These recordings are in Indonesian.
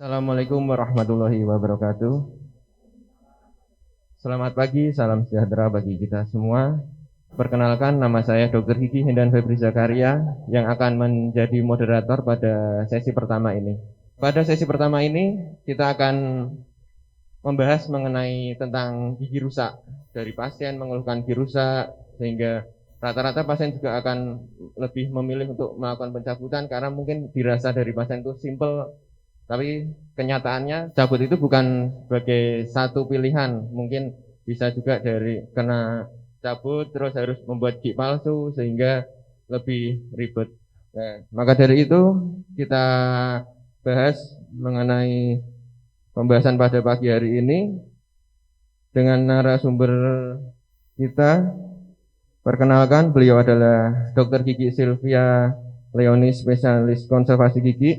Assalamualaikum warahmatullahi wabarakatuh. Selamat pagi, salam sejahtera bagi kita semua. Perkenalkan, nama saya Dr. Gigi Hendan Febri Zakaria yang akan menjadi moderator pada sesi pertama ini. Pada sesi pertama ini kita akan membahas mengenai tentang gigi rusak. Dari pasien mengeluhkan gigi rusak, sehingga rata-rata pasien juga akan lebih memilih untuk melakukan pencabutan karena mungkin dirasa dari pasien itu simple. Tapi kenyataannya cabut itu bukan sebagai satu pilihan. Mungkin bisa juga dari kena cabut terus harus membuat gigi palsu sehingga lebih ribet. Nah, maka dari itu kita bahas mengenai pembahasan pada pagi hari ini dengan narasumber kita. Perkenalkan, beliau adalah Dr. Gigi Sylvia Leoni, spesialis konservasi gigi.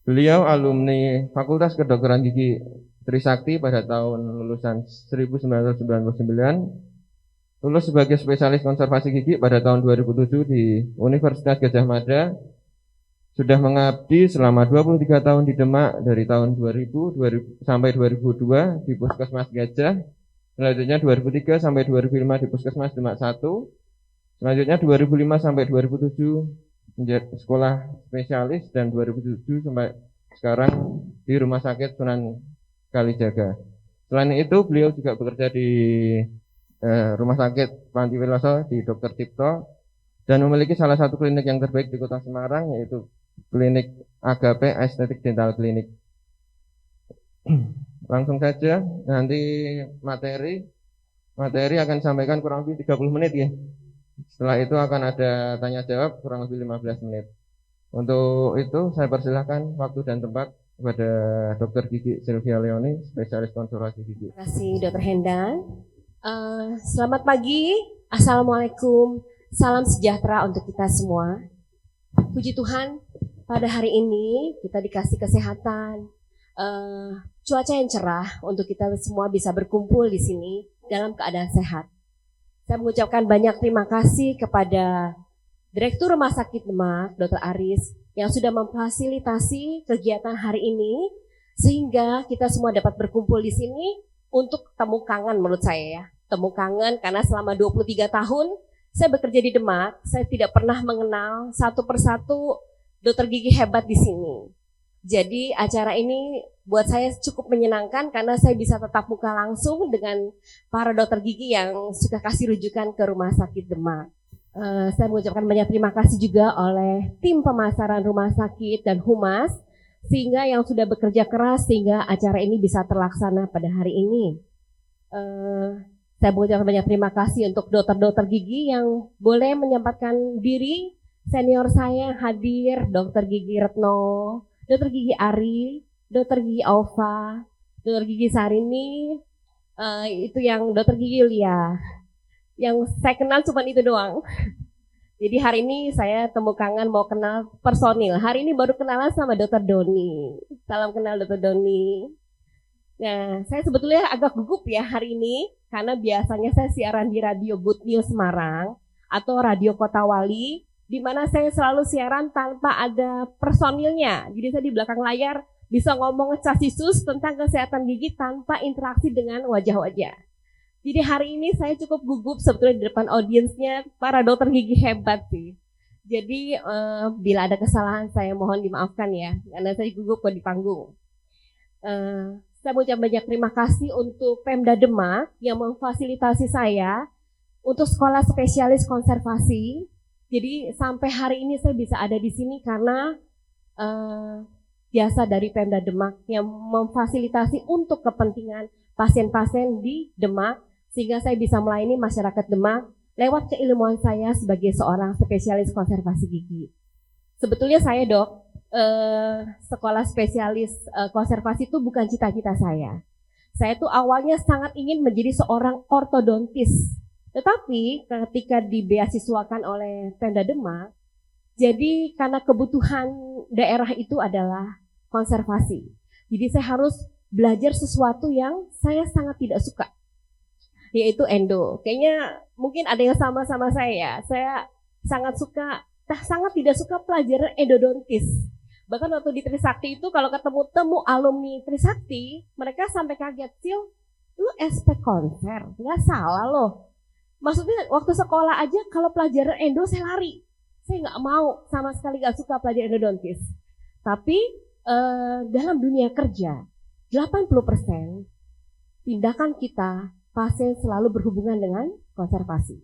Beliau alumni Fakultas Kedokteran Gigi Trisakti pada tahun lulusan 1999, lulus sebagai spesialis konservasi gigi pada tahun 2007 di Universitas Gadjah Mada, sudah mengabdi selama 23 tahun di Demak dari tahun 2000 sampai 2002 di Puskesmas Gajah, selanjutnya 2003 sampai 2005 di Puskesmas Demak 1, selanjutnya 2005 sampai 2007 menjadi sekolah spesialis, dan 2007 sampai sekarang di Rumah Sakit Sunan Kalijaga. Selain itu beliau juga bekerja di Rumah Sakit Panti Wiloso di Dr. Cipto dan memiliki salah satu klinik yang terbaik di Kota Semarang, yaitu klinik Agape Aesthetic Dental Clinic. Langsung saja, nanti materi akan disampaikan kurang lebih 30 menit ya. Setelah itu akan ada tanya jawab kurang lebih 15 menit. Untuk itu saya persilahkan waktu dan tempat kepada Dr. Gigi Sylvia Leoni, spesialis konservasi gigi. Terima kasih Dr. Hendan. Selamat pagi, Assalamualaikum, salam sejahtera untuk kita semua. Puji Tuhan, pada hari ini kita dikasih kesehatan, cuaca yang cerah untuk kita semua bisa berkumpul di sini dalam keadaan sehat. Saya mengucapkan banyak terima kasih kepada Direktur Rumah Sakit Demak, Dr. Aris, yang sudah memfasilitasi kegiatan hari ini, sehingga kita semua dapat berkumpul di sini untuk temu kangen menurut saya ya. Temu kangen karena selama 23 tahun saya bekerja di Demak, saya tidak pernah mengenal satu persatu dokter gigi hebat di sini. Jadi acara ini buat saya cukup menyenangkan karena saya bisa tatap muka langsung dengan para dokter gigi yang suka kasih rujukan ke Rumah Sakit Demak. Saya mengucapkan banyak terima kasih juga oleh tim pemasaran rumah sakit dan humas, sehingga yang sudah bekerja keras sehingga acara ini bisa terlaksana pada hari ini. Saya mengucapkan banyak terima kasih untuk dokter-dokter gigi yang boleh menyempatkan diri. Senior saya hadir, Dokter Gigi Retno, Dokter Gigi Ari, Dokter Gigi Alfa, Dokter Gigi Sarini, itu yang Dokter Gigi Yulia. Yang saya kenal cuma itu doang. Jadi hari ini saya temu kangen mau kenal personil. Hari ini baru kenalan sama Dokter Doni. Salam kenal Dokter Doni. Nah, saya sebetulnya agak gugup ya hari ini karena biasanya saya siaran di Radio Good News Semarang atau Radio Kota Wali, di mana saya selalu siaran tanpa ada personilnya. Jadi saya di belakang layar bisa ngomong casisus tentang kesehatan gigi tanpa interaksi dengan wajah-wajah. Jadi hari ini saya cukup gugup sebetulnya di depan audiensnya para dokter gigi hebat sih. Jadi bila ada kesalahan saya mohon dimaafkan ya, karena saya gugup kok di panggung. Saya mengucapkan banyak terima kasih untuk Pemda Demak yang memfasilitasi saya untuk sekolah spesialis konservasi. Jadi sampai hari ini saya bisa ada di sini karena jasa dari Pemda Demak yang memfasilitasi untuk kepentingan pasien-pasien di Demak, sehingga saya bisa melayani masyarakat Demak lewat keilmuan saya sebagai seorang spesialis konservasi gigi. Sebetulnya saya sekolah spesialis konservasi itu bukan cita-cita saya. Saya tuh awalnya sangat ingin menjadi seorang ortodontis. Tetapi ketika dibeasiswakan oleh Pemda Demak, jadi karena kebutuhan daerah itu adalah konservasi. Jadi saya harus belajar sesuatu yang saya sangat tidak suka, yaitu endo. Kayaknya mungkin ada yang sama-sama saya. Saya sangat tidak suka pelajaran endodontis. Bahkan waktu di Trisakti itu kalau ketemu temu alumni Trisakti, mereka sampai kaget, Sil, lu SP konser, nggak salah loh. Maksudnya waktu sekolah aja kalau pelajaran endo saya lari. Saya nggak mau, sama sekali nggak suka pelajaran endodontis. Tapi dalam dunia kerja, 80% tindakan kita, pasien selalu berhubungan dengan konservasi.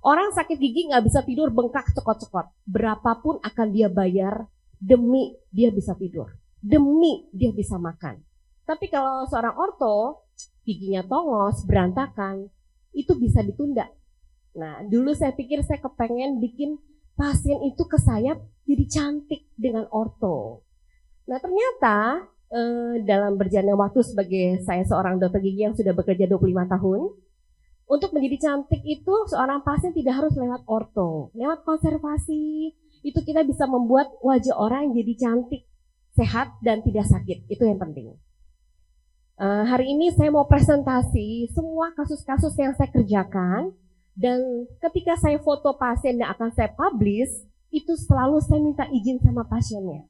Orang sakit gigi nggak bisa tidur bengkak cekot-cekot. Berapapun akan dia bayar demi dia bisa tidur. Demi dia bisa makan. Tapi kalau seorang orto, giginya tongos, berantakan, itu bisa ditunda. Nah, dulu saya pikir saya kepengen bikin pasien itu ke saya jadi cantik dengan orto. Nah, ternyata dalam berjalannya waktu sebagai saya seorang dokter gigi yang sudah bekerja 25 tahun, untuk menjadi cantik itu seorang pasien tidak harus lewat orto, lewat konservasi itu kita bisa membuat wajah orang jadi cantik, sehat dan tidak sakit. Itu yang penting. Hari ini saya mau presentasi semua kasus-kasus yang saya kerjakan dan ketika saya foto pasien yang akan saya publish itu selalu saya minta izin sama pasiennya.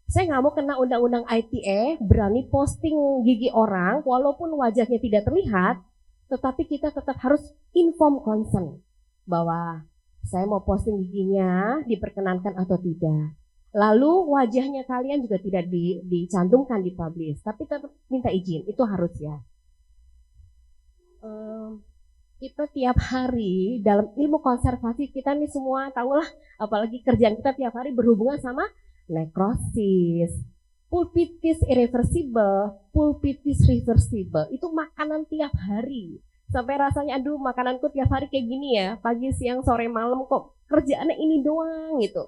Saya nggak mau kena undang-undang ITE, berani posting gigi orang walaupun wajahnya tidak terlihat. Tetapi kita tetap harus inform consent bahwa saya mau posting giginya diperkenankan atau tidak. Lalu wajahnya kalian juga tidak dicantumkan di publish, tapi tetap minta izin, itu harus ya. Kita tiap hari dalam ilmu konservasi kita nih semua tahulah, apalagi kerjaan kita tiap hari berhubungan sama nekrosis, pulpitis irreversible, pulpitis reversible, itu makanan tiap hari. Sampai rasanya aduh makananku tiap hari kayak gini ya, pagi, siang, sore, malam kok kerjaannya ini doang gitu.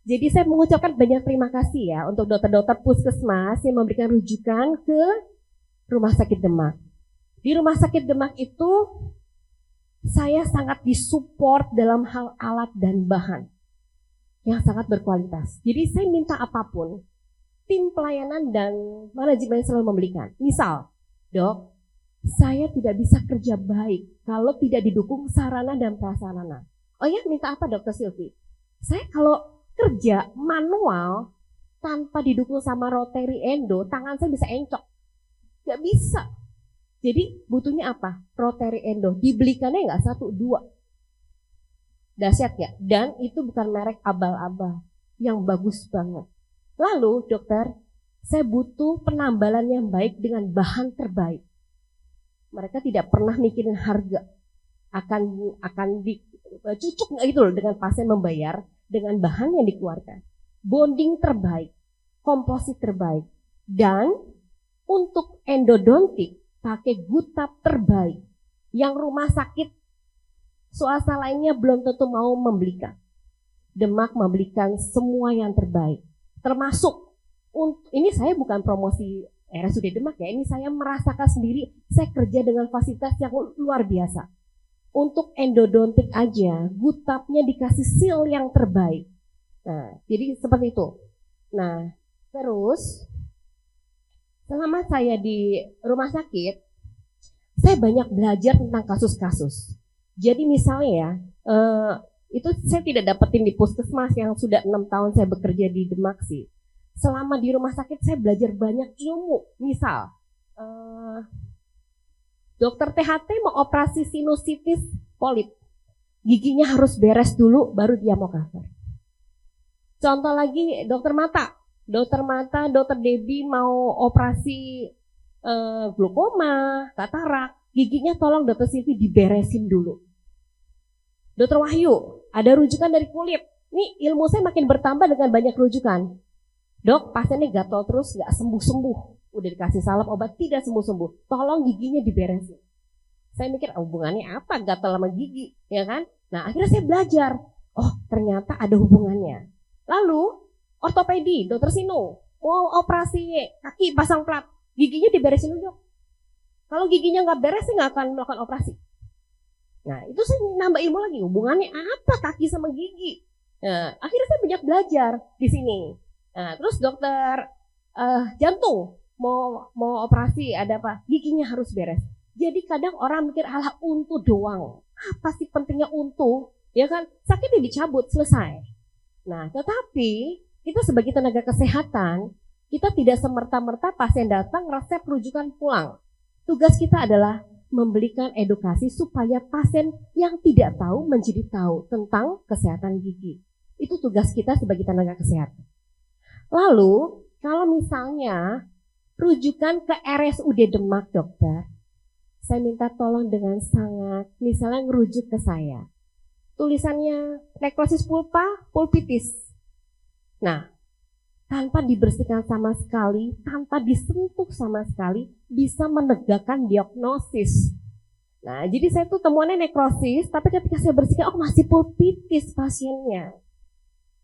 Jadi saya mengucapkan banyak terima kasih ya untuk dokter-dokter puskesmas yang memberikan rujukan ke Rumah Sakit Demak. Di Rumah Sakit Demak itu saya sangat disupport dalam hal alat dan bahan yang sangat berkualitas. Jadi saya minta apapun, tim pelayanan dan manajemen selalu memberikan. Misal, dok, saya tidak bisa kerja baik kalau tidak didukung sarana dan prasarana. Oh ya, minta apa dokter Silvi? Saya kalau kerja manual tanpa didukung sama rotary endo, tangan saya bisa encok. Gak bisa. Jadi butuhnya apa? Rotary endo. Dibelikannya nggak 1, 2. Dahsyat ya? Dan itu bukan merek abal-abal. Yang bagus banget. Lalu dokter, saya butuh penambalan yang baik dengan bahan terbaik. Mereka tidak pernah mikirin harga. Akan dicucuk nggak gitu loh dengan pasien membayar dengan bahan yang dikeluarkan. Bonding terbaik, komposit terbaik, dan untuk endodontik pakai gutap terbaik yang rumah sakit swasta lainnya belum tentu mau membelikan. Demak membelikan semua yang terbaik, termasuk ini saya bukan promosi RSUD Demak ya, ini saya merasakan sendiri, saya kerja dengan fasilitas yang luar biasa. Untuk endodontik aja, gutapnya dikasih seal yang terbaik. Nah, jadi seperti itu. Nah, terus selama saya di rumah sakit, saya banyak belajar tentang kasus-kasus. Jadi misalnya ya, itu saya tidak dapetin di puskesmas yang sudah 6 tahun saya bekerja di Demak sih. Selama di rumah sakit saya belajar banyak ilmu. Misal, dokter THT mau operasi sinusitis polip, giginya harus beres dulu baru dia mau cover. Contoh lagi dokter mata, dokter Debbie mau operasi glaukoma, katarak, giginya tolong dokter Silvi diberesin dulu. Dokter Wahyu, ada rujukan dari kulit. Nih ilmu saya makin bertambah dengan banyak rujukan. Dok, pasiennya gatal terus, nggak sembuh-sembuh. Udah dikasih salep obat, tidak sembuh-sembuh. Tolong giginya diberesin. Saya mikir, hubungannya apa gatal sama gigi, ya kan? Nah, akhirnya saya belajar. Oh, ternyata ada hubungannya. Lalu, ortopedi, dokter Sino, mau operasi kaki pasang plat, giginya diberesin dulu, dok. Kalau giginya nggak beres, saya nggak akan melakukan operasi. Nah, itu saya nambah ilmu lagi. Hubungannya apa kaki sama gigi? Nah, akhirnya saya banyak belajar di sini. Nah, terus dokter jantung mau operasi ada apa? Giginya harus beres. Jadi kadang orang mikir alah untu doang. Apa sih pentingnya untu? Ya kan sakitnya dicabut selesai. Nah, tetapi kita sebagai tenaga kesehatan, kita tidak semerta-merta pasien datang resep rujukan pulang. Tugas kita adalah memberikan edukasi supaya pasien yang tidak tahu menjadi tahu tentang kesehatan gigi. Itu tugas kita sebagai tenaga kesehatan. Lalu, kalau misalnya rujukan ke RSUD Demak, dokter, saya minta tolong dengan sangat, misalnya ngerujuk ke saya. Tulisannya nekrosis pulpa, pulpitis. Nah, tanpa dibersihkan sama sekali, tanpa disentuh sama sekali, bisa menegakkan diagnosis. Nah, jadi saya tuh temuannya nekrosis, tapi ketika saya bersihkan, oh masih pulpitis pasiennya.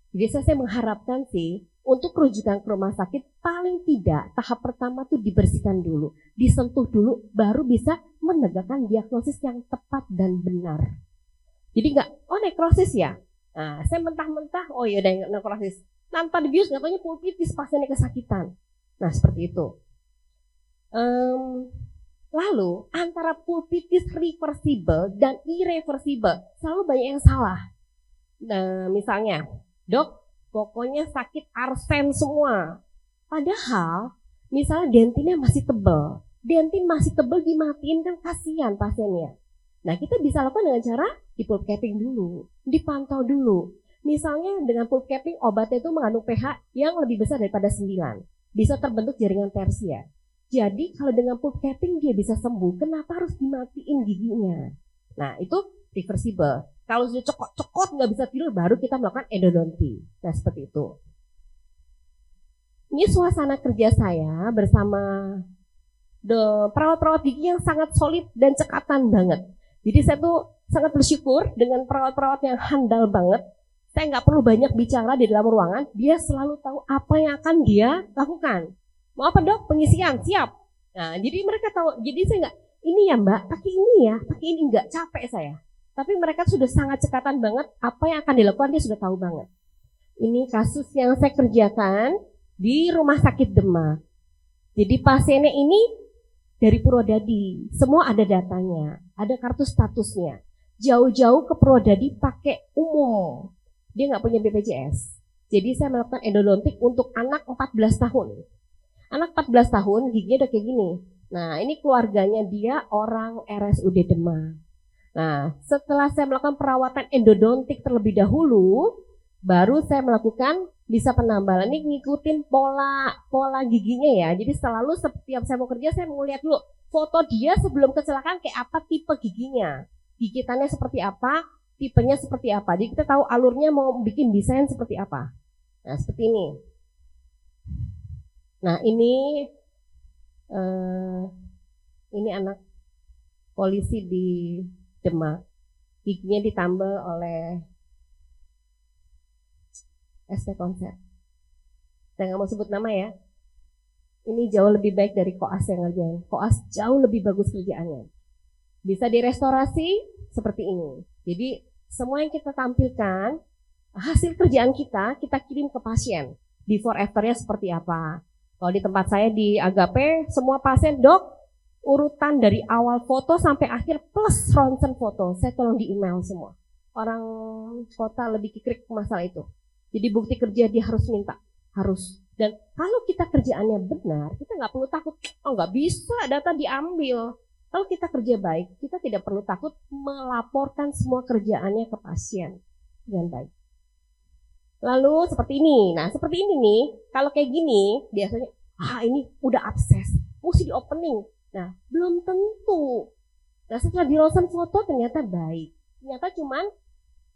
Jadi saya mengharapkan sih, untuk rujukan ke rumah sakit, paling tidak tahap pertama tuh dibersihkan dulu, disentuh dulu, baru bisa menegakkan diagnosis yang tepat dan benar. Jadi enggak, oh nekrosis ya. Nah, saya mentah-mentah, oh iya udah nekrosis. Tanpa dibius, nggak taunya pulpitis pasiennya kesakitan. Nah, seperti itu. Lalu, antara pulpitis reversible dan irreversible, selalu banyak yang salah. Nah, misalnya, dok, pokoknya sakit arsen semua. Padahal, misalnya dentinnya masih tebal. Dentin masih tebal dimatiin kan kasihan pasiennya. Nah, kita bisa lakukan dengan cara di pulp capping dulu, dipantau dulu. Misalnya dengan pulp capping obatnya itu mengandung pH yang lebih besar daripada 9. Bisa terbentuk jaringan tersier. Jadi kalau dengan pulp capping dia bisa sembuh, kenapa harus dimatiin giginya? Nah, itu reversible. Kalau sudah cokot-cokot nggak bisa tidur, baru kita melakukan endodonti. Nah, seperti itu. Ini suasana kerja saya bersama perawat-perawat gigi yang sangat solid dan cekatan banget. Jadi saya tuh sangat bersyukur dengan perawat-perawat yang handal banget. Saya nggak perlu banyak bicara di dalam ruangan, dia selalu tahu apa yang akan dia lakukan. Mau apa dok? Pengisian, siap. Nah, jadi mereka tahu, jadi saya nggak, ini ya mbak, pakai ini ya, pakai ini enggak, capek saya. Tapi mereka sudah sangat cekatan banget, apa yang akan dilakukan dia sudah tahu banget. Ini kasus yang saya kerjakan di Rumah Sakit Demak. Jadi pasiennya ini dari Purwodadi, semua ada datanya, ada kartu statusnya. Jauh-jauh ke Purwodadi pakai umum. Dia nggak punya BPJS. Jadi saya melakukan endodontik untuk anak 14 tahun. Anak 14 tahun giginya udah kayak gini. Nah, ini keluarganya dia orang RSUD Demak. Nah, setelah saya melakukan perawatan endodontik terlebih dahulu, baru saya melakukan bisa penambalan. Ini ngikutin pola giginya ya. Jadi selalu setiap saya mau kerja, saya mau lihat dulu foto dia sebelum kecelakaan kayak apa tipe giginya. Gigitannya seperti apa, tipenya seperti apa. Jadi kita tahu alurnya mau bikin desain seperti apa. Nah, seperti ini. Nah, ini anak polisi di Demak. Giginya ditambal oleh ST Konsep. Saya nggak mau sebut nama ya. Ini jauh lebih baik dari koas yang ngerjain. Koas jauh lebih bagus kerjaannya. Bisa direstorasi seperti ini. Jadi semua yang kita tampilkan, hasil kerjaan kita kirim ke pasien. Before afternya seperti apa. Kalau di tempat saya di Agape, semua pasien, dok, urutan dari awal foto sampai akhir plus ronsen foto. Saya tolong di email semua. Orang kota lebih kikrik masalah itu. Jadi bukti kerja dia harus minta. Harus. Dan kalau kita kerjaannya benar, kita nggak perlu takut. Oh nggak bisa data diambil. Kalau kita kerja baik, kita tidak perlu takut melaporkan semua kerjaannya ke pasien dengan baik. Lalu seperti ini. Nah, seperti ini nih, kalau kayak gini, biasanya, ini udah abses, mesti di opening. Nah, belum tentu. Nah, setelah di ronsen foto ternyata baik. Ternyata cuman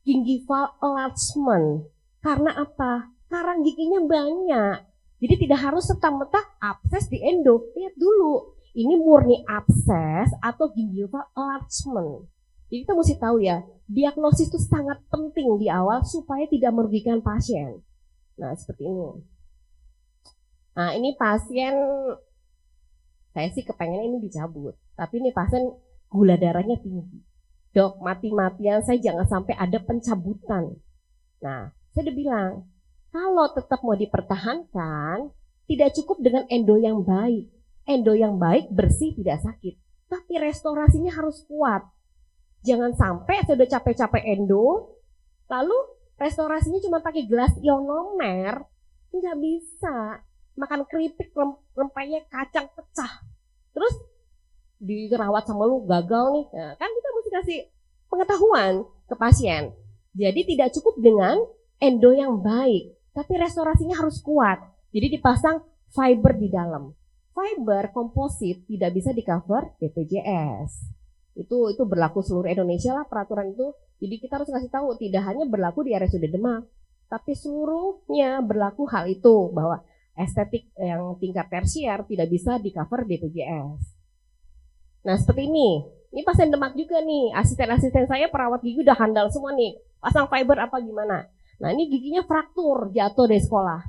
gingival enlargement. Karena apa? Karang giginya banyak. Jadi tidak harus serta-merta abses di endo. Lihat dulu, ini murni abses atau gingival enlargement. Jadi kita mesti tahu ya, diagnosis itu sangat penting di awal supaya tidak merugikan pasien. Nah, seperti ini. Nah, ini pasien, saya sih kepengen ini dicabut. Tapi ini pasien gula darahnya tinggi. Dok, mati-matian saya jangan sampai ada pencabutan. Nah, saya udah bilang, kalau tetap mau dipertahankan, tidak cukup dengan endo yang baik. Endo yang baik, bersih, tidak sakit. Tapi restorasinya harus kuat. Jangan sampai saya udah capek-capek endo, lalu restorasinya cuma pakai gelas ionomer, Nggak bisa. Makan keripik, rempeynya kacang pecah. Terus dirawat sama lu gagal nih. Nah, kan kita mesti kasih pengetahuan ke pasien. Jadi tidak cukup dengan endo yang baik, tapi restorasinya harus kuat. Jadi dipasang fiber di dalam. Fiber komposit tidak bisa di cover BPJS. Itu berlaku seluruh Indonesia lah peraturan itu. Jadi kita harus kasih tahu tidak hanya berlaku di RSUD Demak, tapi seluruhnya berlaku hal itu bahwa estetik yang tingkat tersier tidak bisa di cover BPJS. Nah seperti ini pasien Demak juga nih, asisten-asisten saya perawat gigi udah handal semua nih, pasang fiber apa gimana. Nah ini giginya fraktur, jatuh dari sekolah.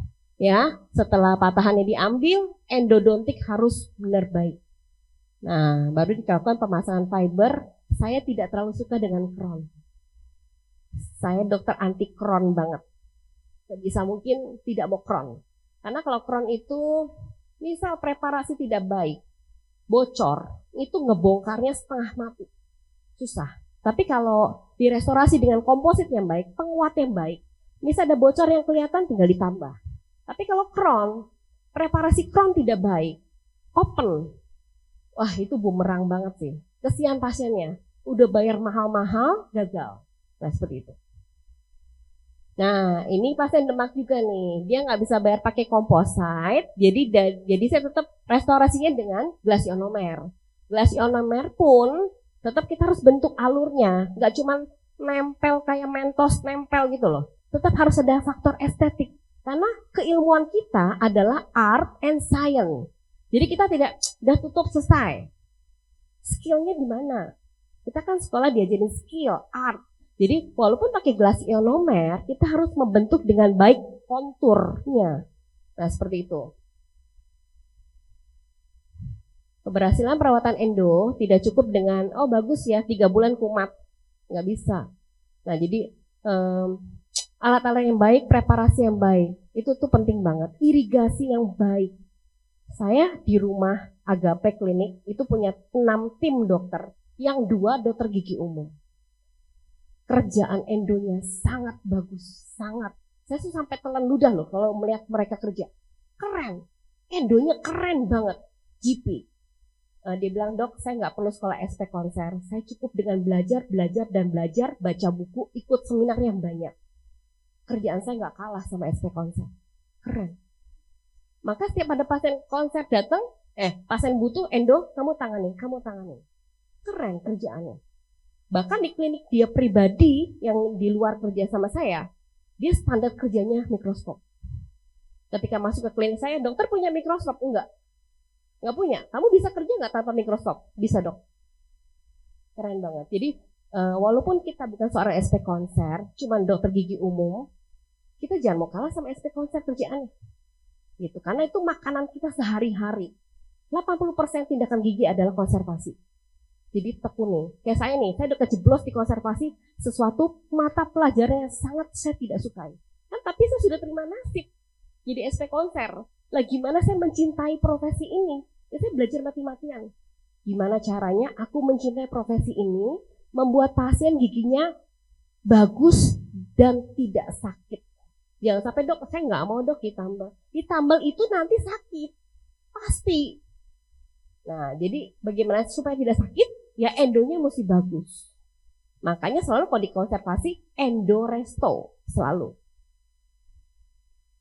Ya, setelah patahannya diambil, endodontik harus benar baik. Nah, baru dilakukan pemasangan fiber. Saya tidak terlalu suka dengan crown. Saya dokter anti crown banget. Sebisa mungkin tidak mau crown. Karena kalau crown itu, misal preparasi tidak baik, bocor, itu ngebongkarnya setengah mati. Susah. Tapi kalau direstorasi dengan komposit yang baik, penguat yang baik, misal ada bocor yang kelihatan tinggal ditambah. Tapi kalau crown, preparasi crown tidak baik, open, wah itu bumerang banget sih. Kesian pasiennya, udah bayar mahal-mahal, gagal. Nah seperti itu. Nah ini pasien Demak juga nih, dia nggak bisa bayar pakai composite, jadi saya tetap restorasinya dengan glass ionomer. Glass ionomer pun tetap kita harus bentuk alurnya, nggak cuma nempel kayak Mentos nempel gitu loh. Tetap harus ada faktor estetik, karena keilmuan kita adalah art and science. Jadi kita tidak udah tutup selesai. Skillnya di mana? Kita kan sekolah diajarin skill, art. Jadi walaupun pakai glass ionomer, kita harus membentuk dengan baik konturnya. Nah seperti itu. Keberhasilan perawatan endo tidak cukup dengan, oh bagus ya 3 bulan kumat. Nggak bisa. Nah jadi alat-alat yang baik, preparasi yang baik, itu tuh penting banget. Irigasi yang baik. Saya di rumah Agape Klinik itu punya 6 tim dokter, yang 2 dokter gigi umum. Kerjaan endonya sangat bagus, sangat. Saya tuh sampai telan ludah loh kalau melihat mereka kerja. Keren, endonya keren banget. GP. Dia bilang, dok saya nggak perlu sekolah SP konser, saya cukup dengan belajar, baca buku, ikut seminar yang banyak. Kerjaan saya nggak kalah sama SP konser. Keren. Maka setiap ada pasien konser datang, pasien butuh endo, kamu tangani. Keren kerjaannya. Bahkan di klinik dia pribadi yang di luar kerja sama saya, dia standar kerjanya mikroskop. Ketika masuk ke klinik saya, dokter punya mikroskop? Enggak punya. Kamu bisa kerja nggak tanpa mikroskop? Bisa dok. Keren banget. Jadi walaupun kita bukan seorang SP konser, cuman dokter gigi umum, kita jangan mau kalah sama SP konser kerjaannya. Gitu. Karena itu makanan kita sehari-hari. 80% tindakan gigi adalah konservasi. Jadi tekuni. Kayak saya nih, saya udah kejeblos di konservasi sesuatu mata pelajaran yang sangat saya tidak sukai. Kan tapi saya sudah terima nasib jadi SP konser. Lah gimana saya mencintai profesi ini? Ya, saya belajar mati-matian. Gimana caranya aku mencintai profesi ini, membuat pasien giginya bagus dan tidak sakit. Jangan sampai dok, saya nggak mau dok ditambal. Ditambal itu nanti sakit. Pasti. Nah, jadi bagaimana supaya tidak sakit? Ya endonya mesti bagus. Makanya selalu kalau dikonservasi endoresto selalu.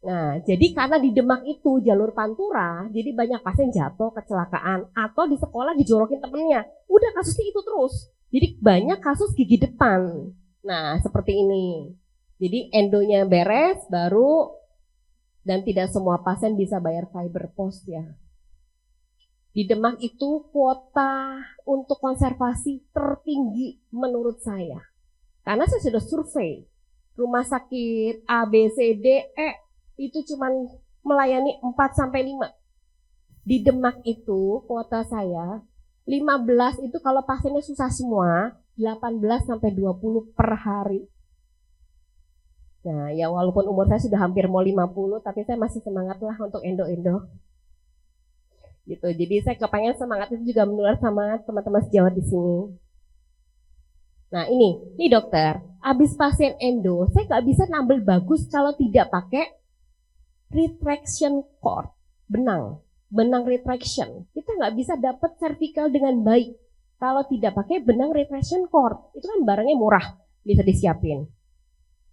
Nah, jadi karena di Demak itu jalur pantura, jadi banyak pasien jatuh, kecelakaan, atau di sekolah dijorokin temennya. Udah kasusnya itu terus. Jadi banyak kasus gigi depan. Nah, seperti ini. Jadi endonya beres, baru, dan tidak semua pasien bisa bayar fiber post ya. Di Demak itu kuota untuk konservasi tertinggi menurut saya. Karena saya sudah survei. Rumah sakit A, B, C, D, E itu cuma melayani 4-5. Di Demak itu kuota saya 15 itu kalau pasiennya susah semua, 18-20 per hari. Nah ya walaupun umur saya sudah hampir mau 50, tapi saya masih semangat lah untuk endo-endo. Gitu. Jadi saya kepengen semangat itu juga menular sama teman-teman sejawat di sini. Nah ini dokter, abis pasien endo, saya nggak bisa nambel bagus kalau tidak pakai retraction cord, benang retraction. Kita nggak bisa dapat cervical dengan baik kalau tidak pakai benang retraction cord. Itu kan barangnya murah, bisa disiapin.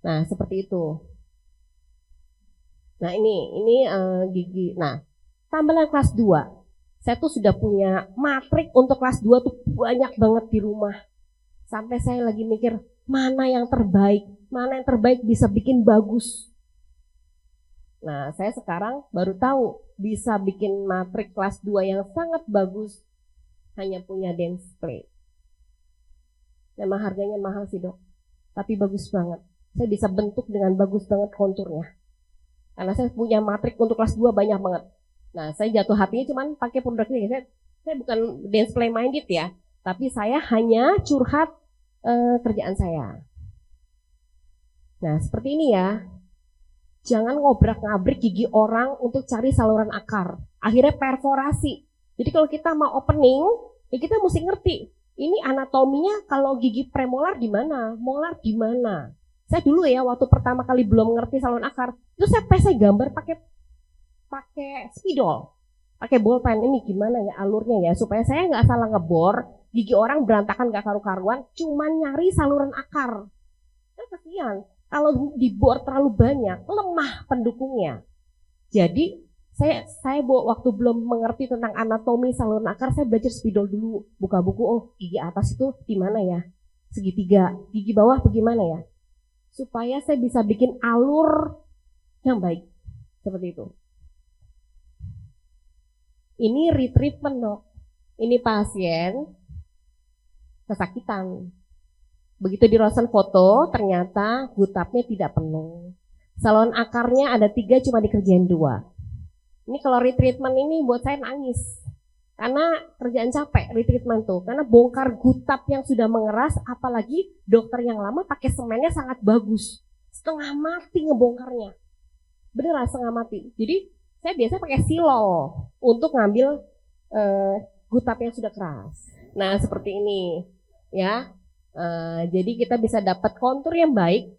Nah, seperti itu. Nah, ini gigi. Nah, tambalan kelas 2. Saya tuh sudah punya matrik untuk kelas 2 tuh banyak banget di rumah. Sampai saya lagi mikir, mana yang terbaik bisa bikin bagus. Nah, saya sekarang baru tahu bisa bikin matrik kelas 2 yang sangat bagus hanya punya dance plate. Memang harganya mahal sih dok, tapi bagus banget. Saya bisa bentuk dengan bagus banget konturnya. Karena saya punya matrik untuk kelas 2 banyak banget. Nah, saya jatuh hatinya cuman pakai produk ini. Saya bukan dance play minded ya, tapi saya hanya curhat kerjaan saya. Nah, seperti ini ya. Jangan ngobrak-ngabrik gigi orang untuk cari saluran akar. Akhirnya perforasi. Jadi kalau kita mau opening, ya kita mesti ngerti. Ini anatominya kalau gigi premolar di mana, molar di mana. Saya dulu ya waktu pertama kali belum ngerti saluran akar, itu saya gambar pakai spidol, pakai bolpen. Ini gimana ya alurnya ya supaya saya nggak salah ngebor, gigi orang berantakan gak karu-karuan, cuman nyari saluran akar. Kan kasihan kalau dibor terlalu banyak, lemah pendukungnya. Jadi saya waktu belum mengerti tentang anatomi saluran akar, saya belajar spidol dulu, buka buku. Oh, gigi atas itu di mana ya, segitiga, gigi bawah bagaimana ya, supaya saya bisa bikin alur yang baik seperti itu. Ini retreatment dok. Ini pasien kesakitan. Begitu di ronsen foto, ternyata gutapnya tidak penuh. Saluran akarnya ada 3, cuma dikerjain 2. Ini kalau retreatment ini buat saya nangis. Karena kerjaan capek retreatment tuh. Karena bongkar gutap yang sudah mengeras, apalagi dokter yang lama pakai semennya sangat bagus. Setengah mati ngebongkarnya. Beneran setengah mati. Jadi saya biasa pakai silol untuk ngambil gutap yang sudah keras. Nah, seperti ini ya. Jadi kita bisa dapat kontur yang baik.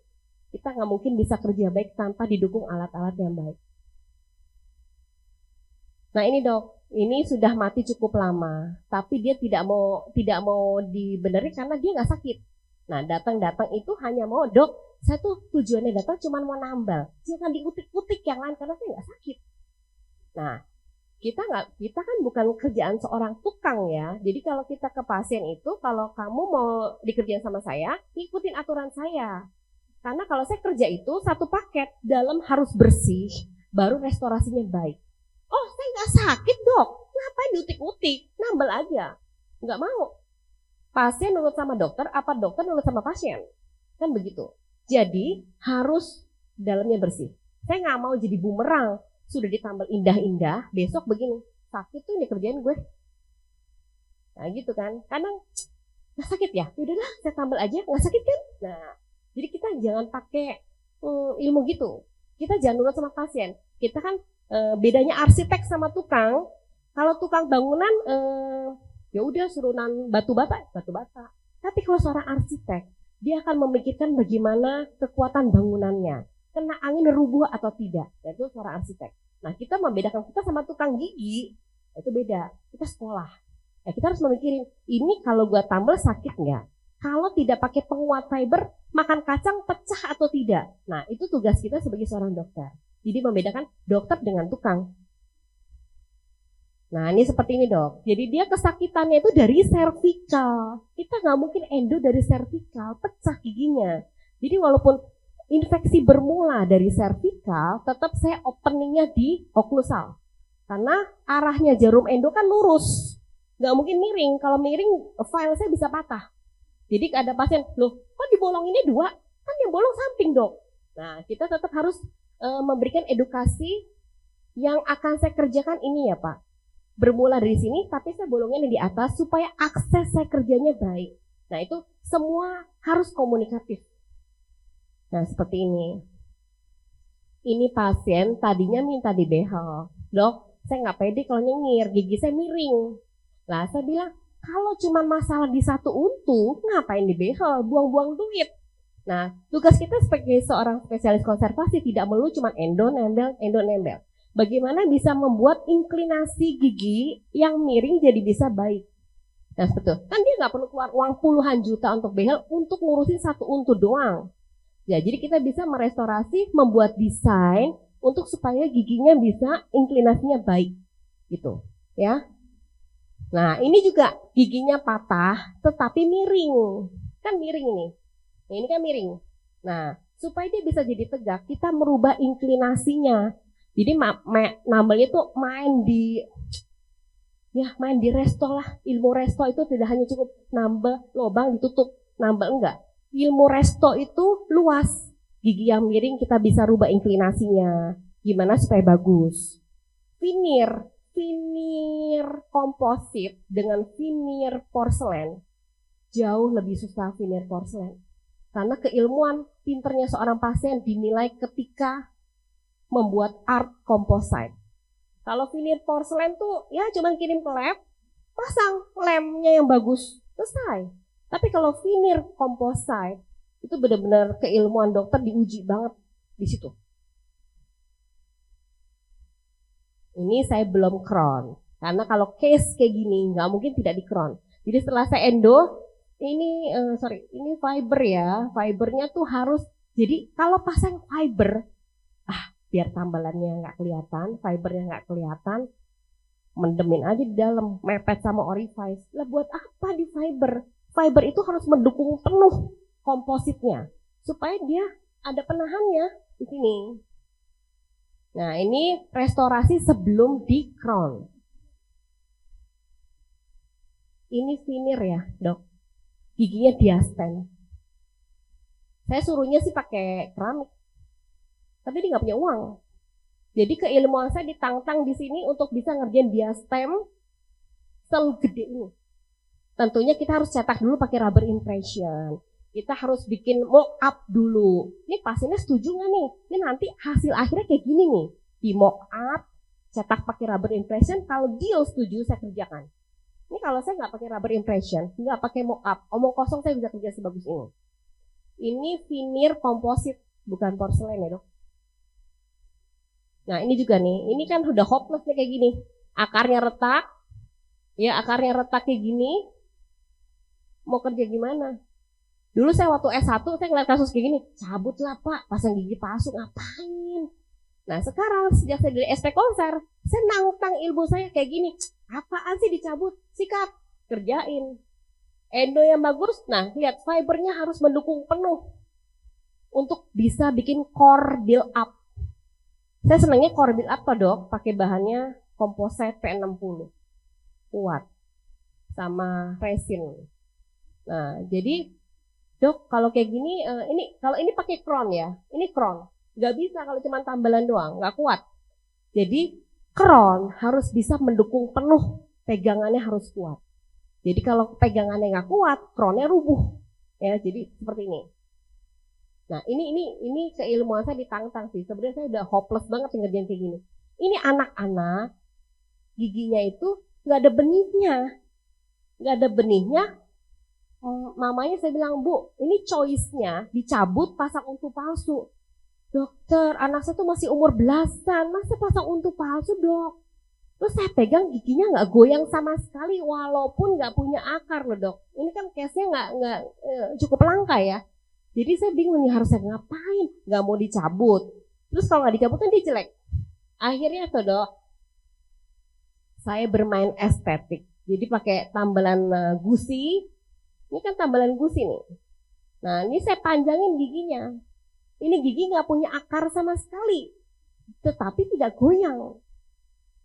Kita nggak mungkin bisa kerja baik tanpa didukung alat-alat yang baik. Nah, ini dok, ini sudah mati cukup lama, tapi dia tidak mau dibenerin karena dia nggak sakit. Nah, datang itu hanya mau, dok, saya tuh tujuannya datang cuma mau nambal, jangan diutik-utik yang lain karena saya nggak sakit. Nah, kita kan bukan kerjaan seorang tukang ya. Jadi kalau kita ke pasien itu, kalau kamu mau dikerjain sama saya, ikutin aturan saya. Karena kalau saya kerja itu satu paket, dalam harus bersih, baru restorasinya baik. Oh, saya nggak sakit dok, ngapain diutik-utik, nambal aja. Nggak mau. Pasien nurut sama dokter, apa dokter nurut sama pasien? Kan begitu. Jadi harus dalamnya bersih. Saya nggak mau jadi bumerang. Sudah ditambal indah-indah, besok begini, sakit tuh dikerjain gue. Nah gitu kan, kadang nggak sakit ya, yaudahlah saya tambal aja, nggak sakit kan. Nah, jadi kita jangan pakai ilmu gitu. Kita jangan nurut sama pasien. Kita kan bedanya arsitek sama tukang. Kalau tukang bangunan, ya udah surunan batu bata. Tapi kalau seorang arsitek, dia akan memikirkan bagaimana kekuatan bangunannya. Kena angin rubuh atau tidak, itu seorang arsitek. Nah, kita membedakan kita sama tukang gigi, itu beda. Kita sekolah. Ya, kita harus memikirin, ini kalau gua tambal sakit nggak? Kalau tidak pakai penguat fiber, makan kacang pecah atau tidak? Nah, itu tugas kita sebagai seorang dokter. Jadi membedakan dokter dengan tukang. Nah, ini seperti ini dok. Jadi dia kesakitannya itu dari servikal. Kita nggak mungkin endo dari servikal, pecah giginya. Jadi walaupun infeksi bermula dari servikal, tetap saya openingnya di oklusal. Karena arahnya jarum endo kan lurus. Nggak mungkin miring. Kalau miring, file saya bisa patah. Jadi ada pasien, loh kok dibolonginnya 2? Kan yang bolong samping dok. Nah, kita tetap harus memberikan edukasi yang akan saya kerjakan ini ya Pak. Bermula dari sini, tapi saya bolongin di atas supaya akses saya kerjanya baik. Nah, itu semua harus komunikatif. Nah, seperti ini. Ini pasien tadinya minta dibehel. Dok, saya nggak pede kalau nyengir, gigi saya miring. Lah, saya bilang, kalau cuma masalah di satu untu, ngapain dibehel, buang-buang duit. Nah, tugas kita sebagai seorang spesialis konservasi tidak melulu cuma endo nembel. Bagaimana bisa membuat inklinasi gigi yang miring jadi bisa baik. Nah, betul. Kan dia nggak perlu keluar uang puluhan juta untuk behel untuk ngurusin satu untu doang. Ya, jadi kita bisa merestorasi, membuat desain untuk supaya giginya bisa inklinasinya baik, gitu, ya. Nah, ini juga giginya patah, tetapi miring, kan miring ini. Nah, ini kan miring. Nah, supaya dia bisa jadi tegak, kita merubah inklinasinya. Jadi nambelnya tuh main di resto lah. Ilmu resto itu tidak hanya cukup nambel lubang ditutup, nambel enggak. Ilmu resto itu luas. Gigi yang miring kita bisa rubah inklinasinya. Gimana supaya bagus? Veneer komposit dengan veneer porselen jauh lebih susah veneer porselen. Karena keilmuan pinternya seorang pasien dinilai ketika membuat art composite. Kalau veneer porselen tuh ya cuman kirim ke lab, pasang lemnya yang bagus, selesai. Tapi kalau veneer composite itu benar-benar keilmuan dokter diuji banget di situ. Ini saya belum crown, karena kalau case kayak gini nggak mungkin tidak di crown. Jadi setelah saya endo, ini fiber ya, fibernya tuh harus. Jadi kalau pasang fiber, biar tambalannya nggak kelihatan, fibernya nggak kelihatan, mendemin aja di dalam, mepet sama orifice. Lah buat apa di fiber? Fiber itu harus mendukung penuh kompositnya supaya dia ada penahannya di sini. Nah, ini restorasi sebelum di crown. Ini veneer ya, Dok. Giginya diasten. Saya suruhnya sih pakai keramik. Tapi dia nggak punya uang. Jadi keilmuan saya ditantang di sini untuk bisa ngerjain diastem segede ini. Tentunya kita harus cetak dulu pakai rubber impression. Kita harus bikin mock up dulu. Ini pasiennya setuju nggak nih? Ini nanti hasil akhirnya kayak gini nih. Di mock up, cetak pakai rubber impression. Kalau dia setuju saya kerjakan. Ini kalau saya nggak pakai rubber impression, nggak pakai mock up, omong kosong saya bisa kerja sebagus ini. Ini veneer komposit, bukan porselen ya Dok. Nah ini juga nih, ini kan udah hopeless nih kayak gini. Akarnya retak, ya akarnya retak kayak gini. Mau kerja gimana? Dulu saya waktu S1 saya ngeliat kasus kayak gini, cabut lah Pak, pasang gigi palsu ngapain? Nah sekarang sejak saya dari SP konser, saya nantang ilmu saya kayak gini, apaan sih dicabut? Sikat, kerjain. Endo yang bagus, nah lihat fibernya harus mendukung penuh untuk bisa bikin core build up. Saya senangnya core build up Dok, pakai bahannya komposit P60, kuat, sama resin. Nah jadi Dok, kalau kayak gini, kalau ini pakai crown ya, ini crown. Nggak bisa kalau cuma tambalan doang, nggak kuat. Jadi crown harus bisa mendukung penuh, pegangannya harus kuat. Jadi kalau pegangannya nggak kuat, crownnya rubuh. Ya, jadi seperti ini. Nah, ini keilmuan saya ditantang sih. Sebenarnya saya udah hopeless banget ngerjain kayak gini. Ini anak-anak giginya itu nggak ada benihnya, nggak ada benihnya. Mamanya saya bilang, Bu, ini choice-nya dicabut pasang untu palsu. Dokter, anak saya tuh masih umur belasan, masa pasang untu palsu Dok? Terus saya pegang giginya nggak goyang sama sekali, walaupun nggak punya akar loh Dok. Ini kan case-nya nggak cukup langka ya. Jadi saya bingung nih harus saya ngapain? Nggak mau dicabut. Terus kalau nggak dicabut kan dia jelek. Akhirnya tuh Dok, saya bermain estetik. Jadi pakai tambalan gusi. Ini kan tambalan gusi nih. Nah ini saya panjangin giginya. Ini gigi nggak punya akar sama sekali, tetapi tidak goyang.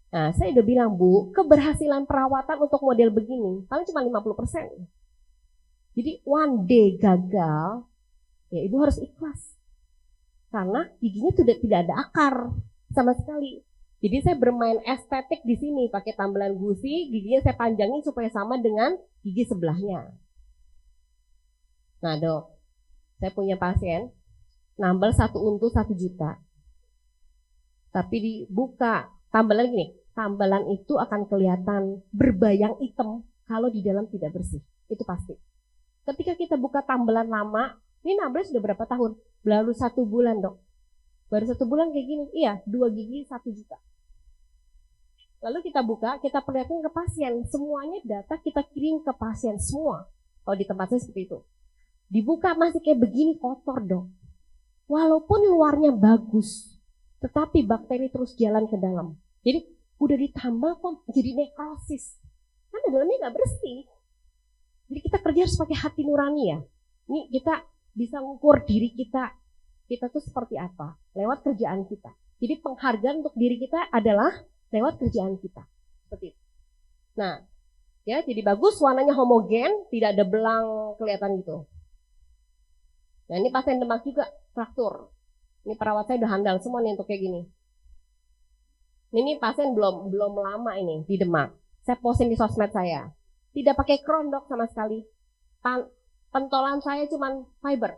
Nah saya udah bilang Bu, keberhasilan perawatan untuk model begini paling cuma 50%. Jadi one day gagal, ya Ibu harus ikhlas. Karena giginya sudah tidak ada akar sama sekali. Jadi saya bermain estetik di sini pakai tambalan gusi, giginya saya panjangin supaya sama dengan gigi sebelahnya. Nah Dok, saya punya pasien nambal satu untu 1 juta. Tapi dibuka tambalan gini, tambalan itu akan kelihatan berbayang hitam kalau di dalam tidak bersih. Itu pasti. Ketika kita buka tambalan lama, Ini nabrak sudah berapa tahun? Baru 1 bulan dok. Baru 1 bulan kayak gini. Iya, 2 gigi 1 juta. Lalu kita buka, kita perlihatkan ke pasien. Semuanya data kita kirim ke pasien semua. Kalau di tempat saya seperti itu. Dibuka masih kayak begini kotor dok. Walaupun luarnya bagus, tetapi bakteri terus jalan ke dalam. Jadi udah ditambah kok jadi nekrosis. Karena dalamnya nggak bersih. Jadi kita kerja harus pakai hati nurani ya. Ini kita bisa mengukur diri kita tuh seperti apa lewat kerjaan kita. Jadi penghargaan untuk diri kita adalah lewat kerjaan kita. Seperti itu. Nah, ya jadi bagus, warnanya homogen, tidak ada belang kelihatan gitu. Nah ini pasien Demak juga fraktur. Ini perawat saya udah handal semua nih untuk kayak gini. Ini pasien belum lama ini di Demak. Saya posting di sosmed saya. Tidak pakai crown dok sama sekali. Pentolan saya cuman fiber.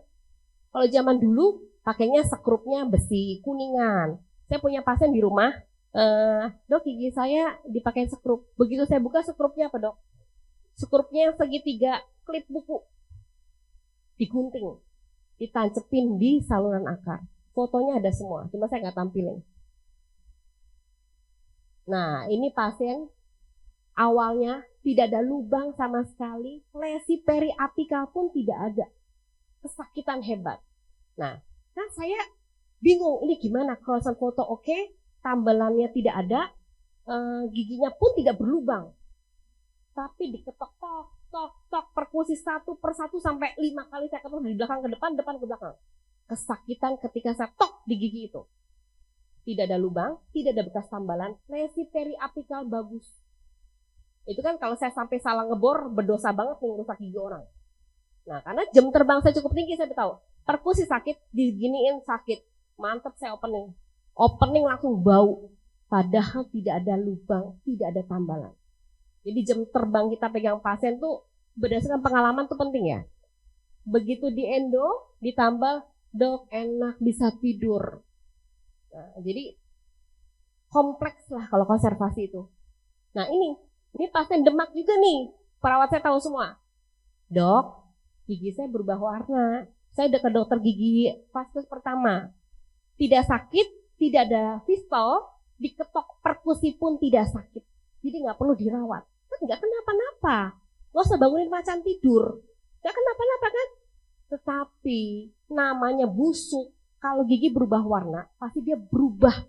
Kalau zaman dulu pakainya sekrupnya besi kuningan. Saya punya pasien di rumah. Dok gigi saya dipakai sekrup. Begitu saya buka sekrupnya apa dok? Sekrupnya segitiga klip buku. Digunting. Ditancepin di saluran akar. Fotonya ada semua, cuma saya nggak tampilin. Nah, ini pasien awalnya tidak ada lubang sama sekali, lesi periapikal pun tidak ada. Kesakitan hebat. Nah, kan saya bingung, ini gimana? Kalau foto oke, tambelannya tidak ada, giginya pun tidak berlubang. Tapi diketok tok perkusi 1 per 1 sampai 5 kali saya ketok dari belakang ke depan ke belakang. Kesakitan ketika saya tok di gigi itu. Tidak ada lubang, tidak ada bekas tambalan, lesi periapikal bagus. Itu kan kalau saya sampai salah ngebor, berdosa banget nih rusak gigi orang. Nah, karena jam terbang saya cukup tinggi, saya tahu. Perkusi sakit, diginiin sakit. Mantap saya opening. Opening langsung bau. Padahal tidak ada lubang, tidak ada tambalan. Jadi jam terbang kita pegang pasien tuh berdasarkan pengalaman tuh penting ya. Begitu di endo, ditambal, dok enak bisa tidur. Nah, jadi kompleks lah kalau konservasi itu. Nah ini pasien Demak juga nih. Perawat saya tahu semua. Dok, gigi saya berubah warna. Saya udah ke dokter gigi fase pertama. Tidak sakit, tidak ada fistol, diketok perkusi pun tidak sakit. Jadi nggak perlu dirawat. Nggak kenapa-napa, nggak usah bangunin macan tidur, nggak kenapa-napa kan. Tetapi namanya busuk, kalau gigi berubah warna, pasti dia berubah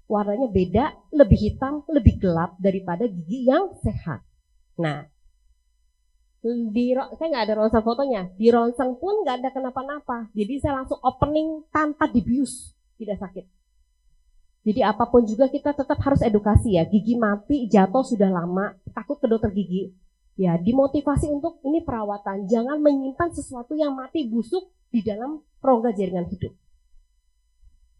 warnanya beda, lebih hitam, lebih gelap daripada gigi yang sehat. Nah, saya nggak ada ronsen fotonya, di ronsen pun nggak ada kenapa-napa. Jadi saya langsung opening tanpa dibius, tidak sakit. Jadi apapun juga kita tetap harus edukasi ya. Gigi mati, jatuh sudah lama, takut ke dokter gigi. Ya dimotivasi untuk ini perawatan. Jangan menyimpan sesuatu yang mati busuk di dalam rongga jaringan hidup.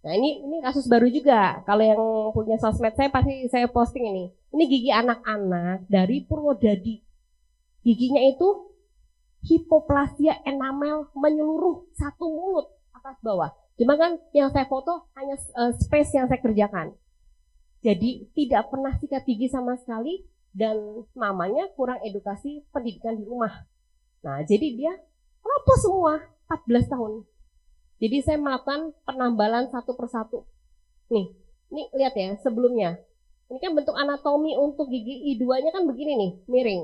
Nah ini kasus baru juga. Kalau yang punya sosmed saya pasti saya posting ini. Ini gigi anak-anak dari Purwodadi. Giginya itu hipoplasia enamel menyeluruh satu mulut atas bawah. Cuma kan yang saya foto hanya space yang saya kerjakan. Jadi tidak pernah sikat gigi sama sekali dan mamanya kurang edukasi pendidikan di rumah. Nah jadi dia roboh semua 14 tahun. Jadi saya melakukan penambalan 1 per 1. Nih lihat ya sebelumnya. Ini kan bentuk anatomi untuk gigi I2-nya kan begini nih, miring.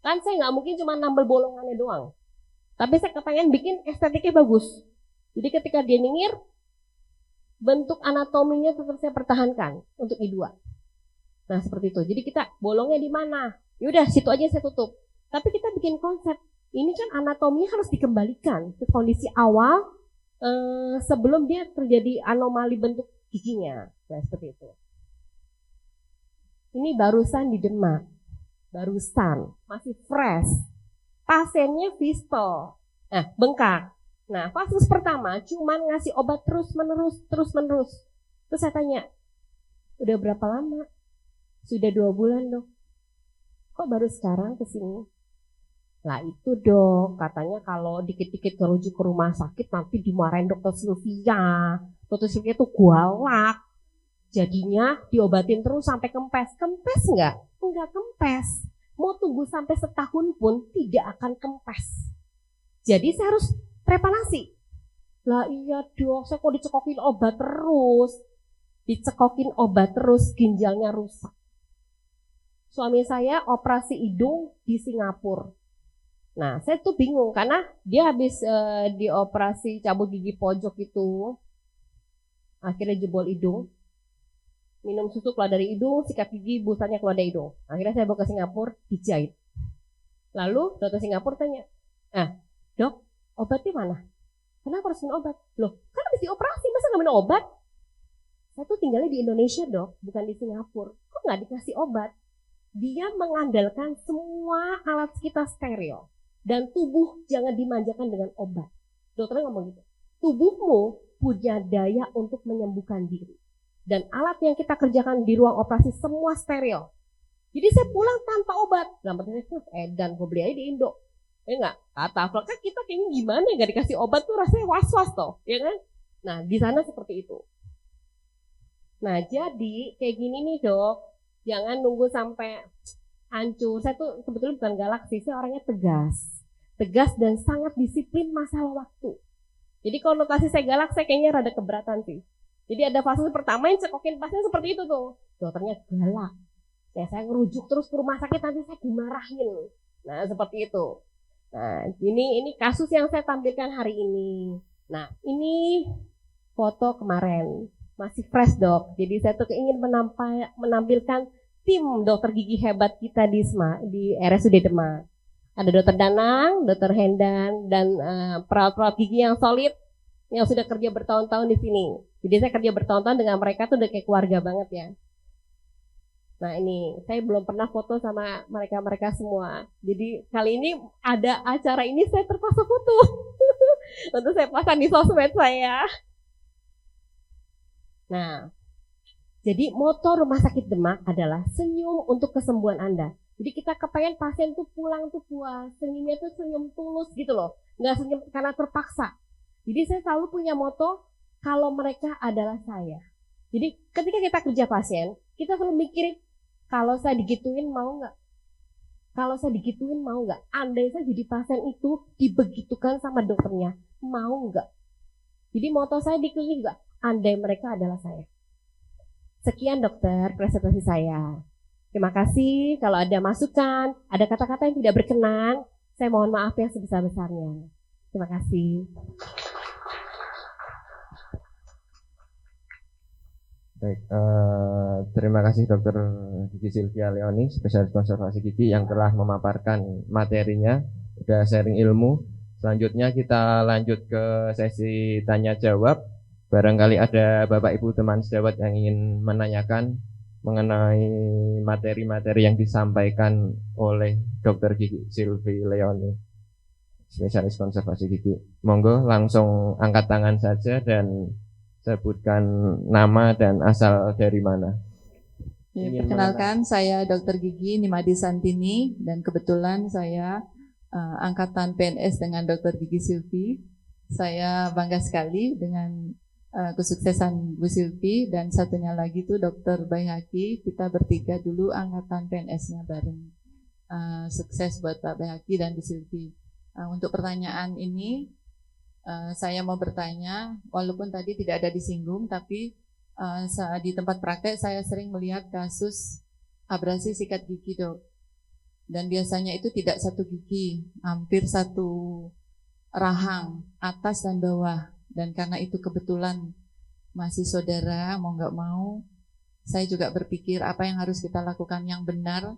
Kan saya nggak mungkin cuma nambel bolongannya doang. Tapi saya kepengen bikin estetiknya bagus. Jadi ketika dia nyengir, bentuk anatominya tetap saya pertahankan untuk I2. Nah seperti itu. Jadi kita bolongnya di mana? Yaudah situ aja saya tutup. Tapi kita bikin konsep. Ini kan anatominya harus dikembalikan ke kondisi awal sebelum dia terjadi anomali bentuk giginya. Nah seperti itu. Ini barusan di Demak. Barusan. Masih fresh. Pasiennya fistol. Nah bengkak. Nah, fase pertama cuman ngasih obat terus menerus. Terus saya tanya, udah berapa lama? Sudah 2 bulan dok. Kok baru sekarang kesini? Lah itu dok, katanya kalau dikit-dikit ngerujuk ke rumah sakit nanti dimarahin dokter Sylvia. Dokter Sylvia tuh galak. Jadinya diobatin terus sampai kempes. Kempes enggak? Enggak kempes. Mau tunggu sampai setahun pun tidak akan kempes. Jadi saya harus trepanasi. Lah iya dok, saya kok dicekokin obat terus. Dicekokin obat terus, ginjalnya rusak. Suami saya operasi hidung di Singapura. Nah, saya tuh bingung karena dia habis dioperasi cabut gigi pojok itu, akhirnya jebol hidung. Minum susu keluar dari hidung, sikat gigi busanya keluar dari hidung. Akhirnya saya bawa ke Singapura, dijahit. Lalu dokter Singapura tanya, dok, obatnya mana? Kenapa harus minum obat? Loh, kan habis dioperasi, masa nggak minum obat? Saya tuh tinggalnya di Indonesia dok, bukan di Singapura. Kok nggak dikasih obat? Dia mengandalkan semua alat kita steril. Dan tubuh jangan dimanjakan dengan obat. Dokternya ngomong gitu. Tubuhmu punya daya untuk menyembuhkan diri. Dan alat yang kita kerjakan di ruang operasi semua steril. Jadi saya pulang tanpa obat. Dalam arti saya edan, gue beli aja di Indo. Ya enggak? Kata kan kita kayaknya gimana ya, gak dikasih obat tuh rasanya was-was toh. Ya kan? Nah di sana seperti itu. Nah jadi kayak gini nih dok. Jangan nunggu sampai hancur. Saya tuh sebetulnya bukan galak sih, saya orangnya tegas dan sangat disiplin masalah waktu. Jadi konotasi saya galak, saya kayaknya rada keberatan sih. Jadi ada fase pertama yang cekokin pasien seperti itu tuh, dokternya galak. Ya saya ngerujuk terus ke rumah sakit, nanti saya dimarahin. Nah seperti itu. Nah ini kasus yang saya tampilkan hari ini. Nah ini foto kemarin, masih fresh dok. Jadi saya tuh ingin menampilkan tim dokter gigi hebat kita di RSUD Demak. Ada dokter Danang, dokter Hendan, dan perawat-perawat gigi yang solid yang sudah kerja bertahun-tahun di sini. Jadi saya kerja bertahun-tahun dengan mereka tuh udah kayak keluarga banget ya. Nah ini, saya belum pernah foto sama mereka-mereka semua. Jadi kali ini ada acara ini saya terpaksa foto. Untuk saya pasang di sosmed saya. Nah, jadi moto Rumah Sakit Demak adalah senyum untuk kesembuhan Anda. Jadi kita kepengen pasien tuh pulang tuh puas, senyumnya tuh senyum tulus gitu loh. Nggak senyum karena terpaksa. Jadi saya selalu punya moto, kalau mereka adalah saya. Jadi ketika kita kerja pasien, kita selalu mikirin, kalau saya digituin mau nggak? Kalau saya digituin mau nggak? Andai saya jadi pasien itu dibegitukan sama dokternya, mau nggak? Jadi moto saya di klinik juga, andai mereka adalah saya. Sekian dokter presentasi saya. Terima kasih. Kalau ada masukan, ada kata-kata yang tidak berkenan, saya mohon maaf yang sebesar-besarnya. Terima kasih. Baik, terima kasih Dokter Gigi Sylvia Leoni, spesialis konservasi gigi yang telah memaparkan materinya, sudah sharing ilmu. Selanjutnya kita lanjut ke sesi tanya jawab. Barangkali ada Bapak Ibu teman sejawat yang ingin menanyakan mengenai materi-materi yang disampaikan oleh Dr. Gigi Sylvia Leoni, spesialis konservasi gigi. Monggo langsung angkat tangan saja dan sebutkan nama dan asal dari mana. Ya, perkenalkan, saya Dr. Gigi Nimadi Santini dan kebetulan saya angkatan PNS dengan Dr. Gigi Sylvie. Saya bangga sekali dengan kesuksesan Bu Sylvie dan satunya lagi tuh Dr. Bayhaki. Kita bertiga dulu angkatan PNS-nya bareng. Sukses buat Pak Bayhaki dan Bu Sylvie. Untuk pertanyaan ini saya mau bertanya, walaupun tadi tidak ada disinggung, tapi di tempat praktek saya sering melihat kasus abrasi sikat gigi dok. Dan biasanya itu tidak satu gigi, hampir satu rahang, atas dan bawah. Dan karena itu kebetulan masih saudara, mau nggak mau, saya juga berpikir apa yang harus kita lakukan yang benar,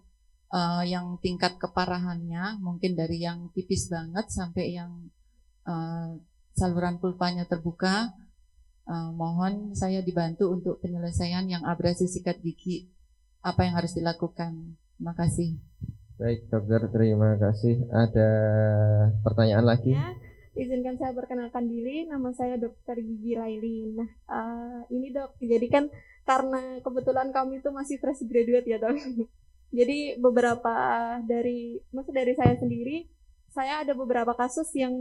yang tingkat keparahannya, mungkin dari yang tipis banget sampai yang saluran pulpanya terbuka. Mohon saya dibantu untuk penyelesaian yang abrasi sikat gigi. Apa yang harus dilakukan? Terima kasih. Baik dokter, terima kasih. Ada pertanyaan lagi? Ya, izinkan saya perkenalkan diri. Nama saya Dr. Gigi Lailin. Nah, ini dok, jadi kan karena kebetulan kami itu masih fresh graduate ya dok. Jadi beberapa dari saya sendiri, saya ada beberapa kasus yang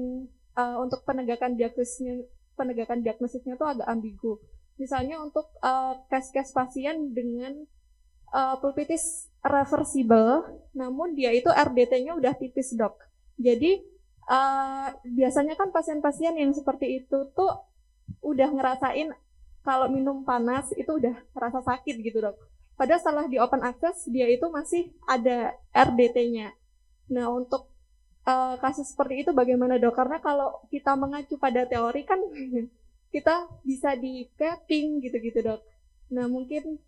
untuk penegakan diagnosisnya tuh agak ambigu. Misalnya untuk case pasien dengan pulpitis reversible, namun dia itu RDT-nya udah tipis dok. Jadi biasanya kan pasien-pasien yang seperti itu tuh udah ngerasain kalau minum panas itu udah rasa sakit gitu dok. Padahal setelah di open access dia itu masih ada RDT-nya. Nah untuk kasus seperti itu bagaimana dok? Karena kalau kita mengacu pada teori kan kita bisa di capping gitu-gitu dok. Nah mungkin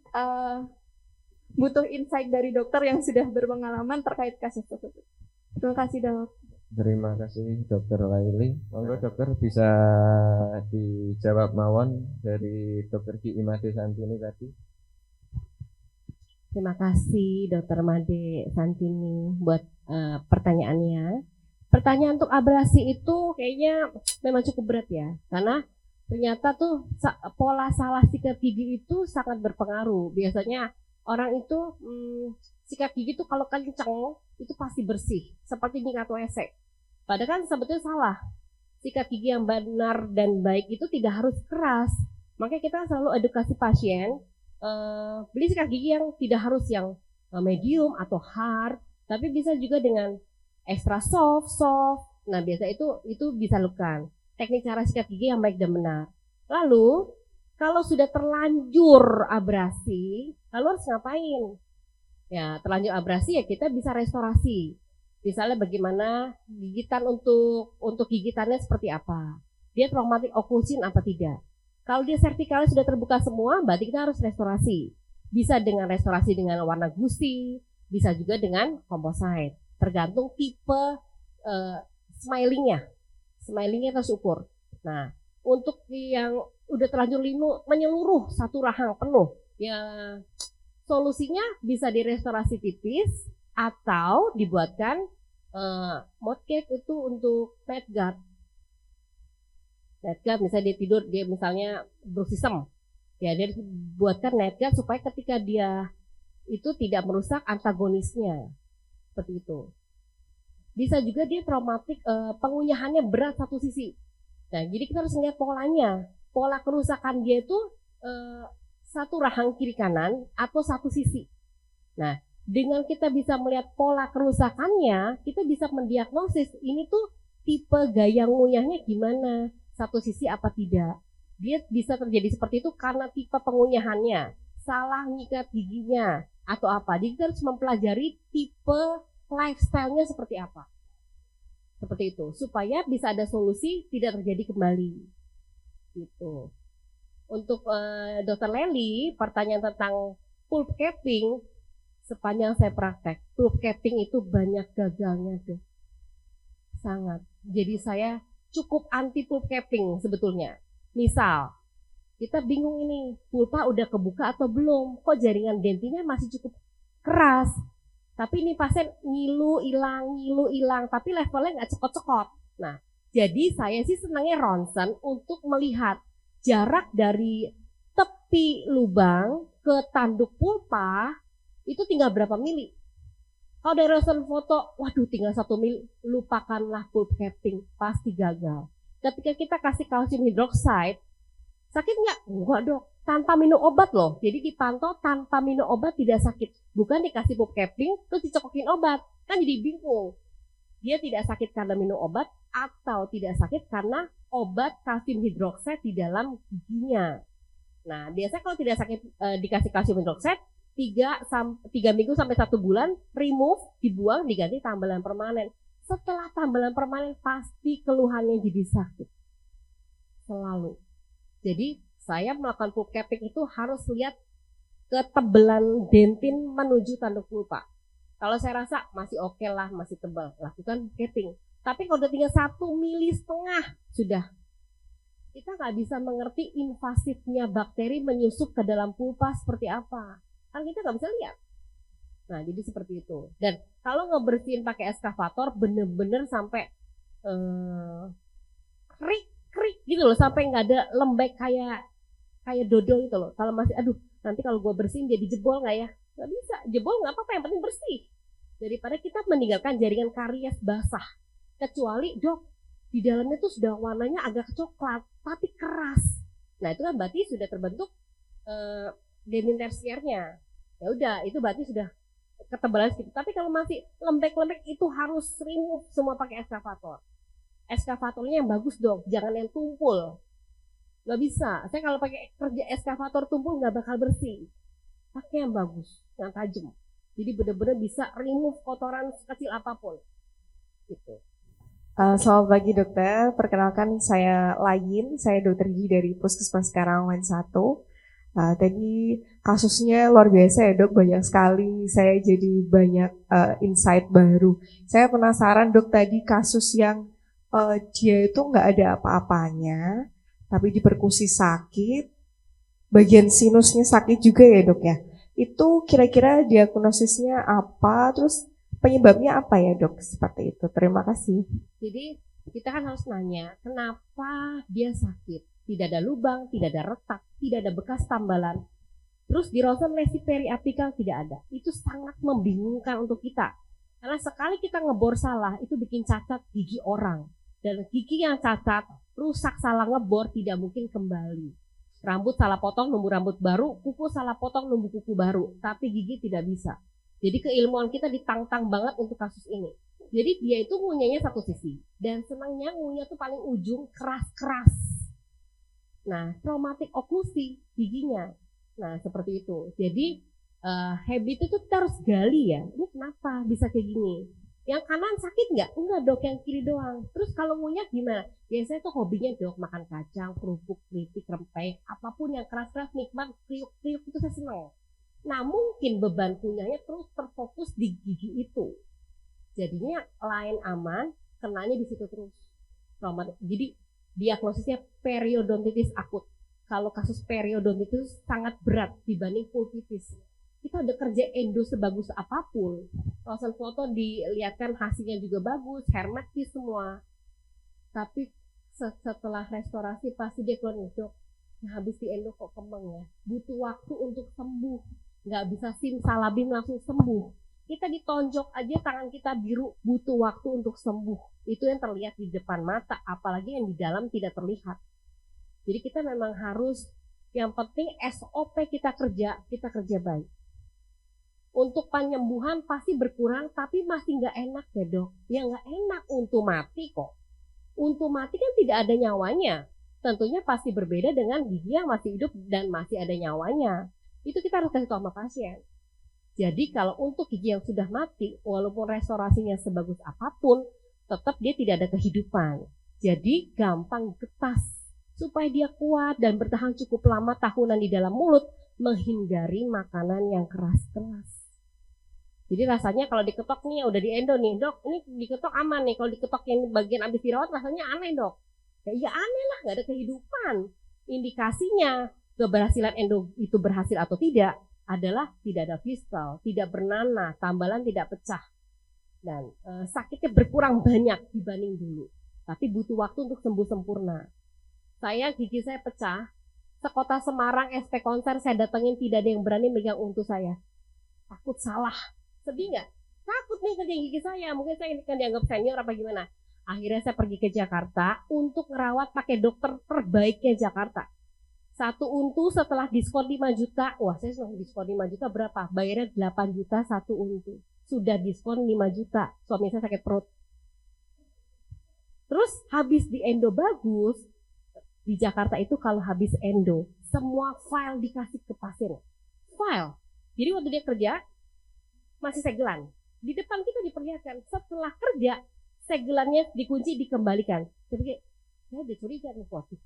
butuh insight dari dokter yang sudah berpengalaman terkait kasus tersebut. Terima kasih dok. Terima kasih Dokter Laili. Monggo dokter bisa dijawab mawon dari Dokter Ki Imade Santini tadi. Terima kasih Dokter Made Santini buat pertanyaannya. Pertanyaan untuk abrasi itu kayaknya memang cukup berat ya, karena ternyata tuh pola salah sikat gigi itu sangat berpengaruh. Biasanya orang itu sikat gigi tuh kalau kenceng itu pasti bersih, seperti nyikat WC. Padahal kan sebetulnya salah. Sikat gigi yang benar dan baik itu tidak harus keras. Makanya kita selalu edukasi pasien beli sikat gigi yang tidak harus yang medium atau hard, tapi bisa juga dengan extra soft. Nah biasa itu bisa lakukan teknik cara sikat gigi yang baik dan benar. Lalu kalau sudah terlanjur abrasi, lalu harus ngapain? Ya terlanjur abrasi ya kita bisa restorasi. Misalnya bagaimana gigitan untuk gigitannya seperti apa? Dia traumatic occlusion apa tidak? Kalau dia vertikalnya sudah terbuka semua, berarti kita harus restorasi. Bisa dengan restorasi dengan warna gusi, bisa juga dengan composite. Tergantung tipe smilingnya. Smilingnya harus ukur. Nah, untuk yang udah terlanjur linu menyeluruh satu rahang penuh, ya solusinya bisa direstorasi tipis atau dibuatkan mouthcake itu untuk night guard. Night guard misalnya dia tidur, dia misalnya bruxism, ya dia buatkan night guard supaya ketika dia itu tidak merusak antagonisnya, seperti itu. Bisa juga dia traumatik, pengunyahannya berat satu sisi. Nah, jadi kita harus melihat polanya, pola kerusakan dia itu satu rahang kiri kanan atau satu sisi. Nah, dengan kita bisa melihat pola kerusakannya, kita bisa mendiagnosis ini tuh tipe gaya ngunyahnya gimana, satu sisi apa tidak. Dia bisa terjadi seperti itu karena tipe pengunyahannya, salah nyikat giginya, atau apa. Jadi kita harus mempelajari tipe lifestyle-nya seperti apa. Seperti itu, supaya bisa ada solusi tidak terjadi kembali. Gitu. Untuk Dr. Leli, pertanyaan tentang pulp capping, sepanjang saya praktek, pulp capping itu banyak gagalnya tuh. Sangat. Jadi saya cukup anti pulp capping sebetulnya. Misal, kita bingung ini, pulpa udah kebuka atau belum? Kok jaringan dentinya masih cukup keras? Tapi ini pasien ngilu hilang, tapi levelnya nggak cekot-cekot. Nah, jadi saya sih senangnya ronsen untuk melihat jarak dari tepi lubang ke tanduk pulpa itu tinggal berapa mili. Kalau dari ronsen foto, waduh tinggal 1 mili, lupakanlah pulp capping, pasti gagal. Ketika kita kasih kalsium hidroksida, sakit nggak? Enggak dok, tanpa minum obat loh. Jadi dipantau tanpa minum obat tidak sakit. Bukan dikasih pulp capping terus dicokokin obat, kan jadi bingung. Dia tidak sakit karena minum obat atau tidak sakit karena obat kalsium hidroksida di dalam giginya. Nah biasanya kalau tidak sakit dikasih kalsium hidroksida 3 minggu sampai 1 bulan, remove, dibuang, diganti tambelan permanen. Setelah tambelan permanen pasti keluhannya jadi sakit. Selalu. Jadi saya melakukan pulp capping itu harus lihat ketebalan dentin menuju tanduk pulpa. Kalau saya rasa masih oke lah, masih tebal, lakukan capping. Tapi kalau udah tinggal 1,5 mili sudah. Kita nggak bisa mengerti invasifnya bakteri menyusup ke dalam pulpa seperti apa. Kan kita nggak bisa lihat. Nah jadi seperti itu. Dan kalau ngebersihin pakai eskavator bener-bener sampai krik gitu loh, sampai nggak ada lembek kayak dodol gitu loh. Kalau masih aduh nanti kalau gue bersihin jadi jebol nggak ya? Nggak bisa, jebol nggak apa-apa, yang penting bersih. Daripada kita meninggalkan jaringan karies basah. Kecuali dok di dalamnya tuh sudah warnanya agak coklat tapi keras. Nah itu kan berarti sudah terbentuk dentin tersiernya. Ya udah itu berarti sudah ketebalan sedikit. Tapi kalau masih lembek-lembek itu harus remove semua pakai eskavator. eskavatornya yang bagus dong, jangan yang tumpul. Nggak bisa, saya kalau pakai kerja eskavator tumpul nggak bakal bersih. Pakai yang bagus, yang tajam. Jadi benar-benar bisa remove kotoran sekecil apapun. Gitu. Selamat pagi dokter, perkenalkan saya Layin, saya dokter gigi dari Puskesmas Karawang 1. Tadi kasusnya luar biasa ya dok, banyak sekali, saya jadi banyak insight baru. Saya penasaran dok, tadi kasus yang dia itu nggak ada apa-apanya, tapi diperkusi sakit, bagian sinusnya sakit juga ya dok ya. Itu kira-kira diagnosisnya apa, terus penyebabnya apa ya dok, seperti itu. Terima kasih. Jadi kita kan harus nanya, kenapa dia sakit? Tidak ada lubang, tidak ada retak, tidak ada bekas tambalan. Terus di ronsen lesi periapikal tidak ada. Itu sangat membingungkan untuk kita. Karena sekali kita ngebor salah, itu bikin cacat gigi orang. Dan gigi yang cacat, rusak salah ngebor, tidak mungkin kembali. Rambut salah potong, numbuh rambut baru, kuku salah potong, numbuh kuku baru. Tapi gigi tidak bisa. Jadi keilmuan kita ditantang banget untuk kasus ini. Jadi dia itu ngunyahnya satu sisi. Dan senangnya ngunyah tuh paling ujung keras-keras. Nah, traumatik oklusi giginya. Nah, seperti itu. Jadi habit itu kita harus gali ya. Ini kenapa bisa kayak gini? Yang kanan sakit nggak? Enggak dok, yang kiri doang. Terus kalau ngunyah gimana? Biasanya tuh hobinya dok makan kacang, kerupuk, keripik, rempeyek, apapun yang keras-keras nikmat, kriuk-kriuk itu saya senang. Nah, mungkin beban kunyahnya terus terfokus di gigi itu. Jadinya lain aman, kenanya di situ terus. Jadi diagnosisnya periodontitis akut. Kalau kasus periodontitis sangat berat dibanding pulpitis. Kita ada kerja endo sebagus apapun. Ronsen foto dilihatkan hasilnya juga bagus, hermetis semua. Tapi setelah restorasi pasti dia keluar dok. Nah, habis di endo kok kembang ya. Butuh waktu untuk sembuh. Nggak bisa simsalabim langsung sembuh. Kita ditonjok aja tangan kita biru, butuh waktu untuk sembuh. Itu yang terlihat di depan mata, apalagi yang di dalam tidak terlihat. Jadi kita memang harus, yang penting SOP kita kerja baik. Untuk penyembuhan pasti berkurang, tapi masih nggak enak ya dok. Ya nggak enak untuk mati kok. Untuk mati kan tidak ada nyawanya. Tentunya pasti berbeda dengan gigi yang masih hidup dan masih ada nyawanya. Itu kita harus kasih tahu sama pasien. Jadi kalau untuk gigi yang sudah mati, walaupun restorasinya sebagus apapun, tetap dia tidak ada kehidupan. Jadi gampang getas. Supaya dia kuat dan bertahan cukup lama tahunan di dalam mulut, menghindari makanan yang keras-keras. Jadi rasanya kalau diketok nih, udah di endo nih, dok, ini diketok aman nih. Kalau diketok yang bagian abis dirawat rasanya aneh dok. Ya aneh lah, gak ada kehidupan. Indikasinya keberhasilan endo itu berhasil atau tidak adalah tidak ada fistal, tidak bernanah, tambalan tidak pecah, dan sakitnya berkurang banyak dibanding dulu. Tapi butuh waktu untuk sembuh sempurna. Gigi saya pecah, sekota Semarang SP konser saya datengin, tidak ada yang berani megang untu saya. Takut salah, sedih nggak? Takut nih kerja gigi saya, mungkin saya kan dianggap senior apa gimana. Akhirnya saya pergi ke Jakarta untuk ngerawat pakai dokter terbaiknya Jakarta. Satu untu setelah diskon 5 juta, wah saya senang diskon 5 juta berapa? Bayarnya 8 juta satu untu. Sudah diskon 5 juta, suami saya sakit perut. Terus habis di endo bagus, di Jakarta itu kalau habis endo, semua file dikasih ke pasien. File. Jadi waktu dia kerja, masih segelan. Di depan kita diperlihatkan, setelah kerja, segelannya dikunci, dikembalikan. Jadi saya udah curiga nih, waduh.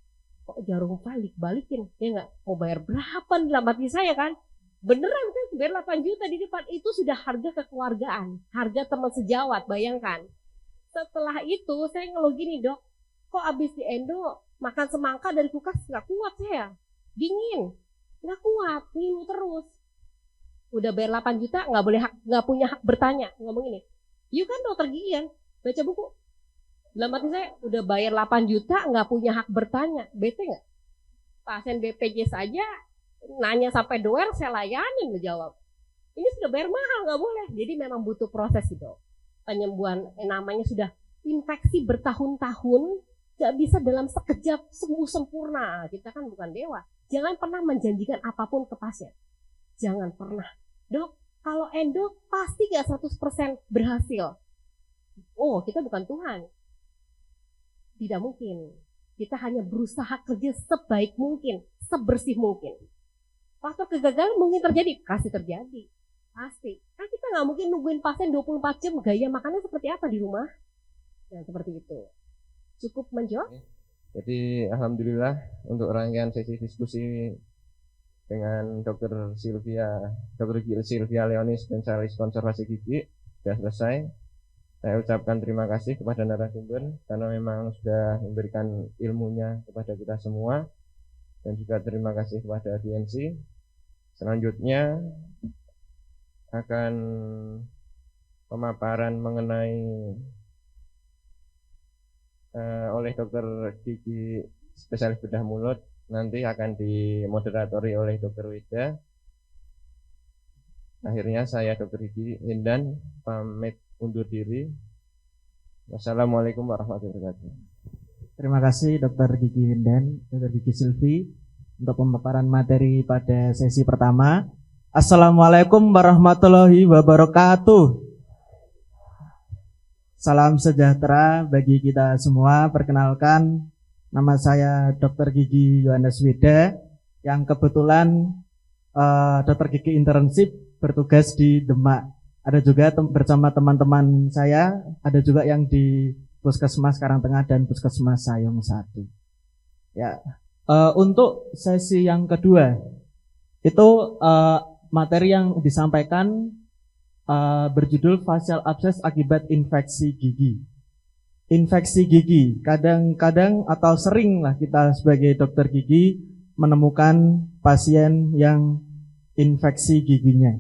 Kok jarum balikin, ya nggak, mau bayar berapa dalam hati saya kan, beneran kan bayar 8 juta di depan, itu sudah harga kekeluargaan, harga teman sejawat, bayangkan. Setelah itu saya ngeluh gini dok, kok abis di endo makan semangka dari kulkas nggak kuat saya, dingin, nggak kuat, minum terus. Udah bayar 8 juta nggak punya hak bertanya, ngomong ini, you kan dokter gigi kan, baca buku. Dalam hati saya, udah bayar 8 juta, nggak punya hak bertanya. Bete nggak? Pasien BPJS saja, nanya sampai doer, saya layanin menjawab. Ini sudah bayar mahal, nggak boleh. Jadi memang butuh proses gitu. Penyembuhan namanya sudah infeksi bertahun-tahun, nggak bisa dalam sekejap sembuh sempurna. Kita kan bukan dewa. Jangan pernah menjanjikan apapun ke pasien. Jangan pernah. Dok, kalau endo pasti nggak 100% berhasil. Oh, kita bukan Tuhan. Tidak mungkin. Kita hanya berusaha kerja sebaik mungkin, sebersih mungkin. Faktor kegagalan mungkin terjadi, pasti terjadi. Pasti. Kan kita nggak mungkin nungguin pasien 24 jam gaya makannya seperti apa di rumah. Dan seperti itu. Cukup menjawab? Jadi alhamdulillah untuk rangkaian sesi diskusi dengan Dr. Gigi Sylvia Leonis, spesialis konservasi gigi sudah selesai. Saya ucapkan terima kasih kepada narasumber karena memang sudah memberikan ilmunya kepada kita semua, dan juga terima kasih kepada audiensi. Selanjutnya akan pemaparan mengenai oleh Dr. Gigi, spesialis bedah mulut, nanti akan dimoderatori oleh Dr. Wida. Akhirnya saya Dr. Gigi Hindan pamit undur diri. Wassalamualaikum warahmatullahi wabarakatuh. Terima kasih Dr. Gigi Hindan, Dr. Gigi Sylvi untuk pemaparan materi pada sesi pertama. Assalamualaikum warahmatullahi wabarakatuh. Salam sejahtera bagi kita semua. Perkenalkan, nama saya Dr. Gigi Yohanes Wida, yang kebetulan Dr. Gigi internship bertugas di Demak. Ada juga bersama teman-teman saya, ada juga yang di Puskesmas Karangtengah dan Puskesmas Sayong 1. Ya, untuk sesi yang kedua itu materi yang disampaikan berjudul facial abscess akibat infeksi gigi. Infeksi gigi, kadang-kadang atau seringlah kita sebagai dokter gigi menemukan pasien yang infeksi giginya.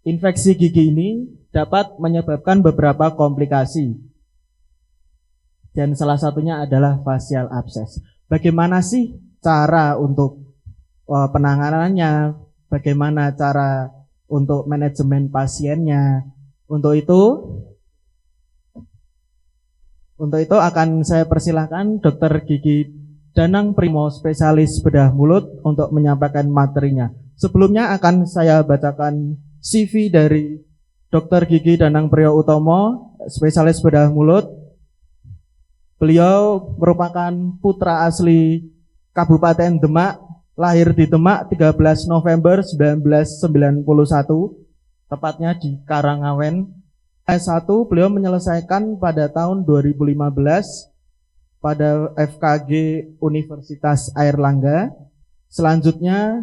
Infeksi gigi ini dapat menyebabkan beberapa komplikasi, dan salah satunya adalah facial abscess. Bagaimana sih cara untuk penanganannya? Bagaimana cara untuk manajemen pasiennya? Untuk itu akan saya persilahkan Dr. Gigi Danang Primo, spesialis bedah mulut, untuk menyampaikan materinya. Sebelumnya akan saya bacakan CV dari Dr. Gigi Danang Priyo Utomo, spesialis bedah mulut. Beliau merupakan putra asli Kabupaten Demak, lahir di Demak 13 November 1991, tepatnya di Karangawen. S1 beliau menyelesaikan pada tahun 2015 pada FKG Universitas Airlangga. Selanjutnya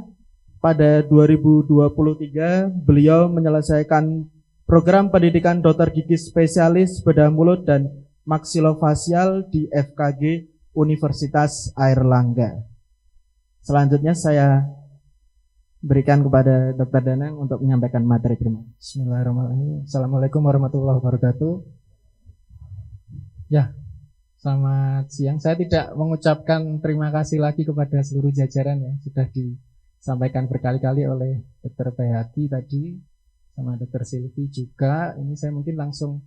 pada 2023 beliau menyelesaikan program pendidikan dokter gigi spesialis bedah mulut dan maksilofasial di FKG Universitas Airlangga. Selanjutnya saya berikan kepada Dr. Danang untuk menyampaikan materi. Terima kasih. Bismillahirrahmanirrahim. Assalamualaikum warahmatullahi wabarakatuh. Ya, selamat siang. Saya tidak mengucapkan terima kasih lagi kepada seluruh jajaran yang sudah disampaikan berkali-kali oleh Dr. Bayhaqi tadi, sama Dr. Sylvi juga. Ini saya mungkin langsung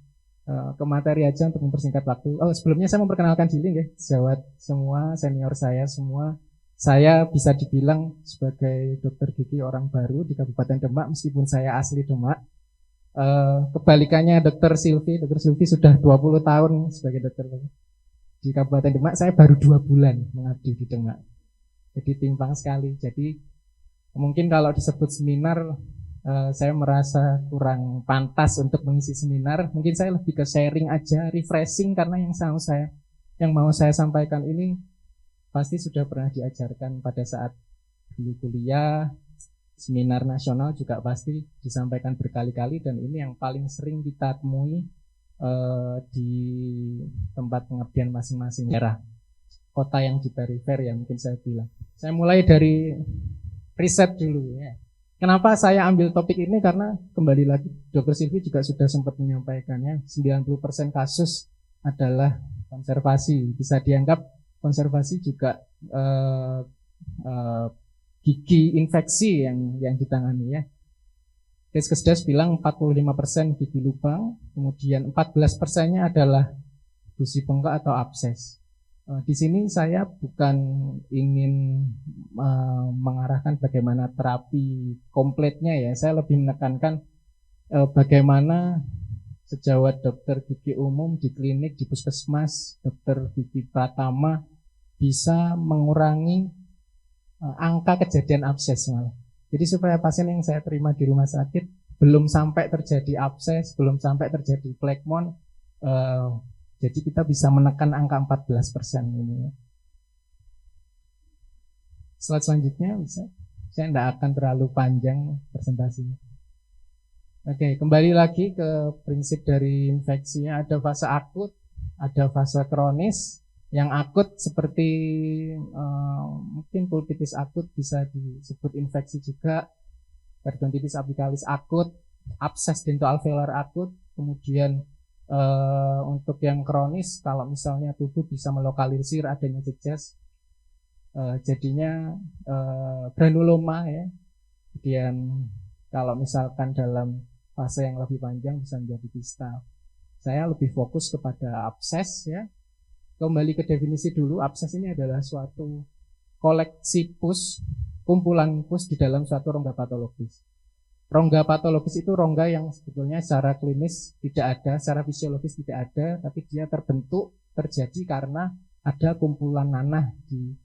ke materi aja untuk mempersingkat waktu. Oh, sebelumnya saya memperkenalkan diri ya, sejawat semua, senior saya semua. Saya bisa dibilang sebagai dokter gigi orang baru di Kabupaten Demak, meskipun saya asli Demak. Kebalikannya Dr. Sylvi sudah 20 tahun sebagai dokter di Kabupaten Demak. Saya baru 2 bulan mengabdi di Demak. Jadi timpang sekali. Jadi mungkin kalau disebut seminar, saya merasa kurang pantas untuk mengisi seminar. Mungkin saya lebih ke sharing aja, refreshing, karena yang mau saya sampaikan ini pasti sudah pernah diajarkan pada saat dulu kuliah, seminar nasional juga pasti disampaikan berkali-kali, dan ini yang paling sering kita temui di tempat pengabdian masing-masing daerah, kota yang di perifer ya, mungkin saya bilang. Saya mulai dari riset dulu ya. Kenapa saya ambil topik ini? Karena kembali lagi Dr. Sylvi juga sudah sempat menyampaikannya, 90% kasus adalah konservasi. Bisa dianggap konservasi juga gigi infeksi yang ditangani ya. Keskesdas bilang 45% gigi lubang, kemudian 14%-nya adalah gusi bengkak atau abses. Di sini saya bukan ingin mengarahkan bagaimana terapi kompletnya ya. Saya lebih menekankan bagaimana sejawat dokter gigi umum di klinik, di puskesmas, dokter gigi pratama bisa mengurangi angka kejadian abses malah. Jadi supaya pasien yang saya terima di rumah sakit belum sampai terjadi abses, belum sampai terjadi plekmon, jadi kita bisa menekan angka 14% ini. Slide selanjutnya bisa. Saya tidak akan terlalu panjang presentasinya. Oke, kembali lagi ke prinsip dari infeksinya. Ada fase akut, ada fase kronis. Yang akut seperti mungkin pulpitis akut bisa disebut infeksi juga, periodontitis apicalis akut, abses dentoalveolar akut. Kemudian untuk yang kronis, kalau misalnya tubuh bisa melokalisir adanya jejas, jadinya granuloma ya. Kemudian kalau misalkan dalam fase yang lebih panjang bisa menjadi kista. Saya lebih fokus kepada abses ya. Kembali ke definisi dulu, abses ini adalah suatu koleksi pus, kumpulan pus di dalam suatu rongga patologis. Rongga patologis itu rongga yang sebetulnya secara klinis tidak ada, secara fisiologis tidak ada, tapi dia terbentuk, terjadi karena ada kumpulan nanah di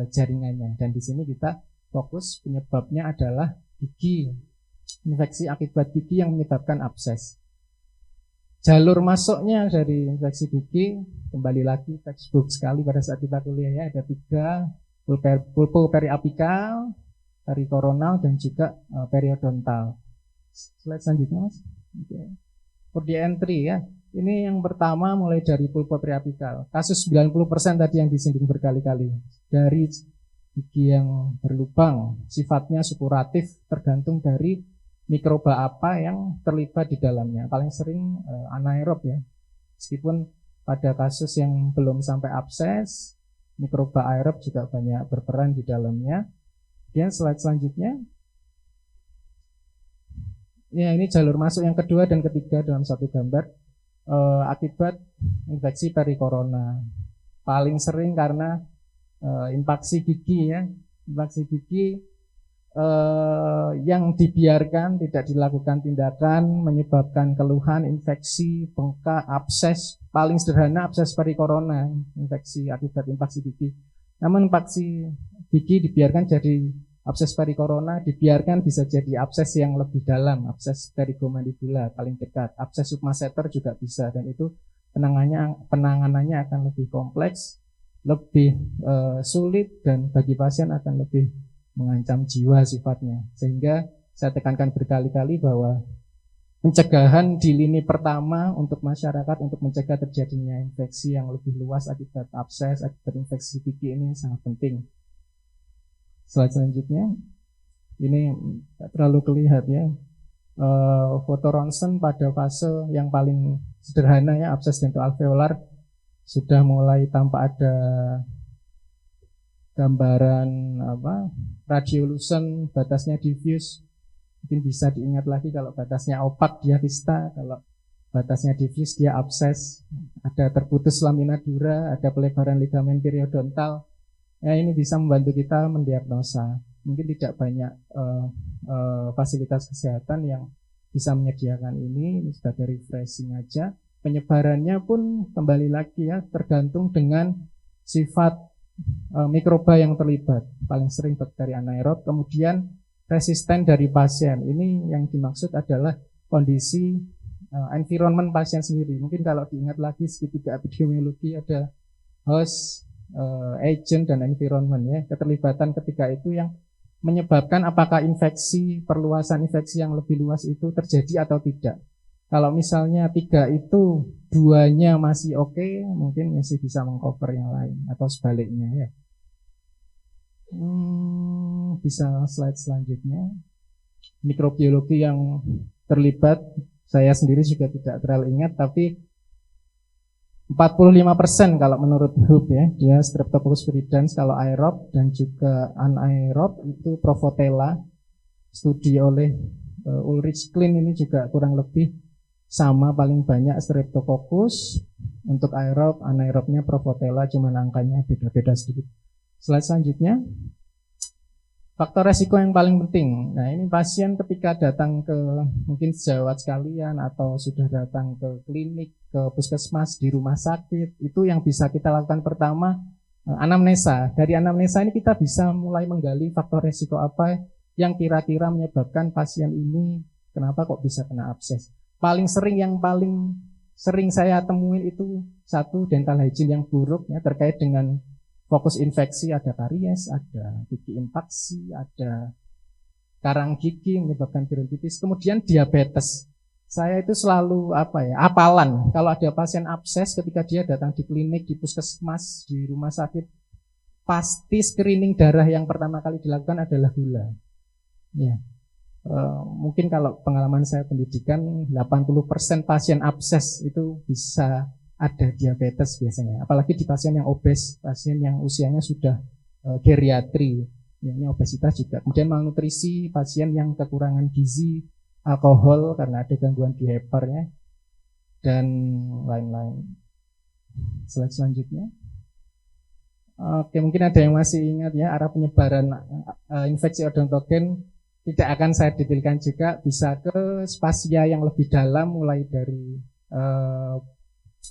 jaringannya. Dan di sini kita fokus penyebabnya adalah gigi, infeksi akibat gigi yang menyebabkan abses. Jalur masuknya dari infeksi gigi, kembali lagi textbook sekali pada saat kita kuliah ya, ada 3, pulpo periapikal, perikoronal, dan juga periodontal. Slide selanjutnya Mas. Okay. For the entry ya, ini yang pertama mulai dari pulpo periapikal. Kasus 90% tadi yang disinggung berkali-kali. Dari gigi yang berlubang, sifatnya supuratif, tergantung dari mikroba apa yang terlibat di dalamnya. Paling sering anaerob ya. Meskipun pada kasus yang belum sampai abses, mikroba aerob juga banyak berperan di dalamnya. Kemudian slide selanjutnya. Ya, ini jalur masuk yang kedua dan ketiga dalam satu gambar. Akibat infeksi perikorona. Paling sering karena infaksi gigi ya. Infaksi gigi yang dibiarkan, tidak dilakukan tindakan, menyebabkan keluhan, infeksi, bengkak, abses. Paling sederhana abses perikorona, infeksi akibat infeksi gigi. Namun infeksi gigi dibiarkan jadi abses perikorona, dibiarkan bisa jadi abses yang lebih dalam, abses perigomandibula paling dekat, abses submasseter juga bisa, dan itu penanganannya akan lebih kompleks, lebih sulit, dan bagi pasien akan lebih mengancam jiwa sifatnya. Sehingga saya tekankan berkali-kali bahwa pencegahan di lini pertama untuk masyarakat untuk mencegah terjadinya infeksi yang lebih luas akibat abses, akibat infeksi gigi ini sangat penting. Slide selanjutnya, ini tidak terlalu kelihatan ya. Foto ronsen pada fase yang paling sederhana ya, abses dentoalveolar, sudah mulai tampak ada gambaran radiolucent, batasnya diffuse. Mungkin bisa diingat lagi kalau batasnya opak dia kista, kalau batasnya diffuse dia abses. Ada terputus lamina dura, ada pelebaran ligamen periodontal. Ya, ini bisa membantu kita mendiagnosa. Mungkin tidak banyak fasilitas kesehatan yang bisa menyediakan ini sebagai refreshing aja. Penyebarannya pun kembali lagi ya, tergantung dengan sifat mikroba yang terlibat. Paling sering bakteri anaerob, kemudian resisten dari pasien. Ini yang dimaksud adalah kondisi environment pasien sendiri. Mungkin kalau diingat lagi segitiga epidemiologi ada host, agent, dan environment ya. Keterlibatan ketiga itu yang menyebabkan apakah infeksi, perluasan infeksi yang lebih luas itu terjadi atau tidak. Kalau misalnya 3 itu 2-nya masih oke, mungkin masih bisa mengcover yang lain atau sebaliknya ya. Bisa slide selanjutnya. Mikrobiologi yang terlibat, saya sendiri juga tidak terlalu ingat, tapi 45% kalau menurut Hub ya, dia Streptococcus viridans kalau aerob, dan juga anaerob itu Provotella. Studi oleh Ulrich Klein ini juga kurang lebih sama, paling banyak Streptococcus. Untuk aerob, anaerobnya Provotella, cuman angkanya beda-beda sedikit. Slide selanjutnya. faktor resiko yang paling penting. Nah, ini pasien ketika datang ke mungkin sejawat sekalian atau sudah datang ke klinik, ke puskesmas, di rumah sakit, itu yang bisa kita lakukan pertama anamnesa. Dari anamnesa ini kita bisa mulai menggali faktor resiko apa yang kira-kira menyebabkan pasien ini kenapa kok bisa kena abses. Paling sering saya temuin itu satu, dental hygiene yang buruk ya, terkait dengan fokus infeksi, ada karies, ada gigi infaksi, ada karang gigi menyebabkan periodontitis, kemudian diabetes. Saya itu selalu apalan kalau ada pasien abses ketika dia datang di klinik, di puskesmas, di rumah sakit, pasti screening darah yang pertama kali dilakukan adalah gula. Ya. Mungkin kalau pengalaman saya pendidikan 80% pasien abses itu bisa ada diabetes biasanya, apalagi di pasien yang obes, pasien yang usianya sudah geriatri, ya, ini obesitas juga. Kemudian malnutrisi, pasien yang kekurangan gizi, alkohol karena ada gangguan di heparnya, dan lain-lain. Slide selanjutnya. Oke, mungkin ada yang masih ingat ya, arah penyebaran infeksi odontogen tidak akan saya detailkan juga, bisa ke spasia yang lebih dalam, mulai dari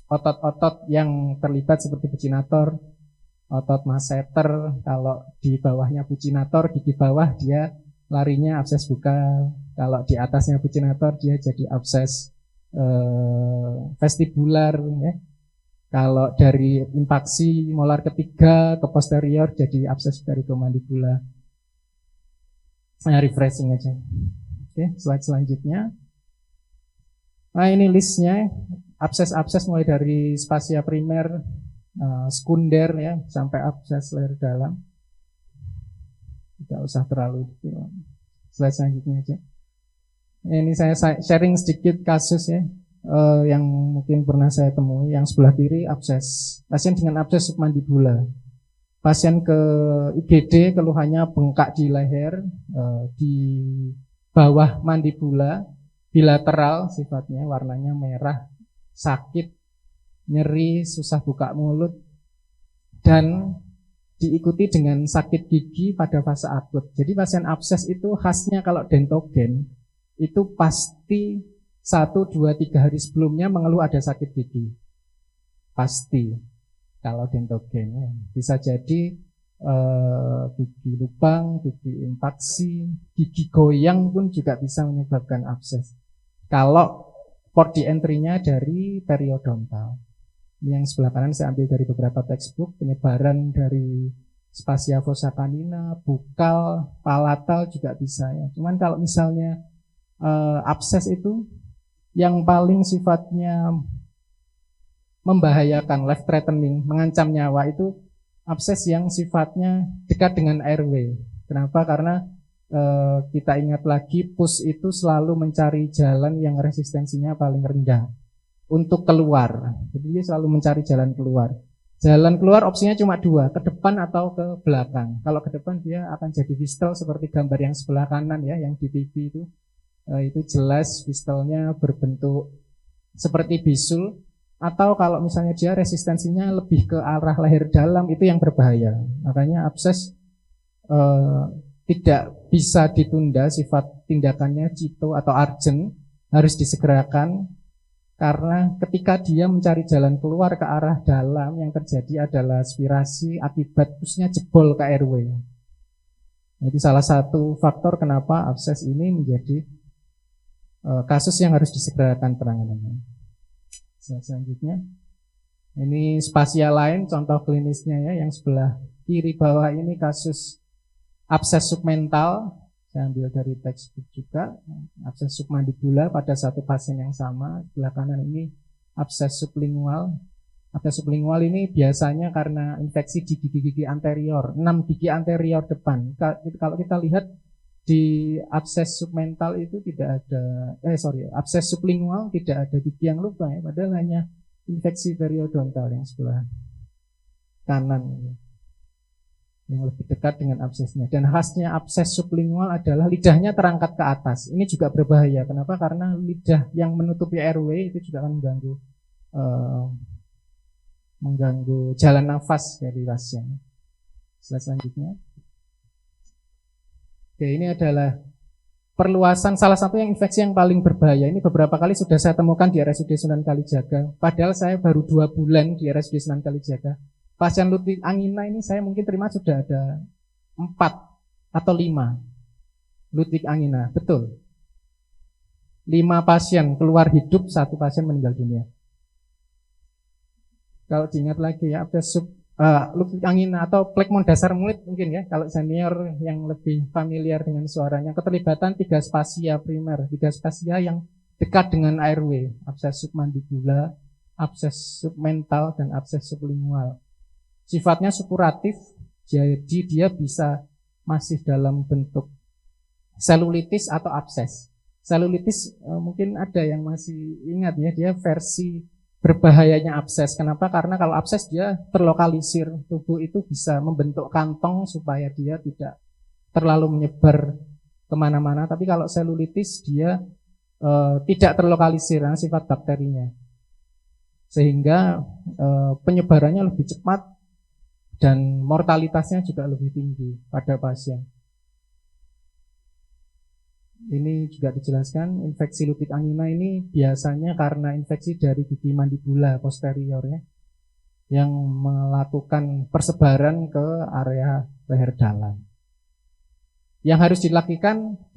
otot-otot yang terlibat seperti bucinator, otot masseter. Kalau di bawahnya bucinator, gigi bawah dia larinya abses bukal. Kalau di atasnya bucinator dia jadi abses vestibular ya. Kalau dari infaksi molar ketiga ke posterior jadi abses peritomandibula. Refreshing aja. Oke, slide selanjutnya. Nah, ini listnya. Abses-abses mulai dari spasia primer, sekunder ya, sampai abses leher dalam. Tidak usah terlalu detail. Slide selanjutnya aja. Ini saya sharing sedikit kasus ya, yang mungkin pernah saya temui. Yang sebelah kiri abses, pasien dengan abses submandibula. Pasien ke IGD, keluhannya bengkak di leher, di bawah mandibula, bilateral sifatnya, warnanya merah, sakit, nyeri, susah buka mulut, dan diikuti dengan sakit gigi pada fase akut. Jadi pasien abses itu khasnya kalau dentogen, itu pasti 1, 2, 3 hari sebelumnya mengeluh ada sakit gigi. Pasti. Kalau dentogen ya. Bisa jadi gigi lubang, gigi infaksi, gigi goyang pun juga bisa menyebabkan abses. Kalau port di entry-nya dari periodontal. Ini yang sebelah kanan saya ambil dari beberapa textbook, penyebaran dari spasia fossa canina, bukal, palatal juga bisa ya. Cuman kalau misalnya abses itu yang paling sifatnya membahayakan, life threatening, mengancam nyawa, itu abses yang sifatnya dekat dengan airway. Kenapa? Karena kita ingat lagi, pus itu selalu mencari jalan yang resistensinya paling rendah untuk keluar. Jadi dia selalu mencari jalan keluar. Jalan keluar opsinya cuma 2, ke depan atau ke belakang. Kalau ke depan dia akan jadi fistel seperti gambar yang sebelah kanan ya, yang di TV itu jelas fistelnya berbentuk seperti bisul. Atau kalau misalnya dia resistensinya lebih ke arah leher dalam, itu yang berbahaya. Makanya abses tidak bisa ditunda, sifat tindakannya cito atau urgent, harus disegerakan. Karena ketika dia mencari jalan keluar ke arah dalam, yang terjadi adalah aspirasi akibat pusnya jebol ke airway. Itu salah satu faktor kenapa abses ini menjadi kasus yang harus disegerakan penanganannya. Selanjutnya, ini spasia lain, contoh klinisnya ya, yang sebelah kiri bawah ini kasus abses submental, saya ambil dari textbook juga, abses submandibula pada satu pasien yang sama. Sebelah kanan ini abses sublingual. Abses sublingual ini biasanya karena infeksi di gigi-gigi anterior, 6 gigi anterior depan. Kalau kita lihat di abses submental itu tidak ada, abses sublingual tidak ada gigi yang lubang ya, padahal hanya infeksi periodontal yang sebelah kanan yang lebih dekat dengan absesnya. Dan khasnya abses sublingual adalah lidahnya terangkat ke atas. Ini juga berbahaya. Kenapa? Karena lidah yang menutupi airway itu juga akan mengganggu jalan nafas dari pasien. Slide selanjutnya. Oke, ini adalah perluasan salah satu yang infeksi yang paling berbahaya. Ini beberapa kali sudah saya temukan di RSUD Sunan Kalijaga. Padahal saya baru 2 bulan di RSUD Sunan Kalijaga. Pasien Ludwig angina ini saya mungkin terima sudah ada 4 atau 5. Ludwig angina, betul. 5 pasien keluar hidup, 1 pasien meninggal dunia. Kalau diingat lagi ya, ada Ludwig angina atau plekmon dasar mulut mungkin ya, kalau senior yang lebih familiar dengan suaranya. Keterlibatan 3 spasia primer, 3 spasia yang dekat dengan airway, abses submandibula, abses submental, dan abses sublingual. Sifatnya supuratif, jadi dia bisa masih dalam bentuk selulitis atau abses. Selulitis mungkin ada yang masih ingat ya, dia versi berbahayanya abses. Kenapa? Karena kalau abses dia terlokalisir, tubuh itu bisa membentuk kantong supaya dia tidak terlalu menyebar kemana-mana. Tapi kalau selulitis dia tidak terlokalisir karena sifat bakterinya, sehingga penyebarannya lebih cepat dan mortalitasnya juga lebih tinggi pada pasien. Ini juga dijelaskan, infeksi Ludwig angina ini biasanya karena infeksi dari gigi mandibula posterior ya, yang melakukan persebaran ke area leher dalam. Yang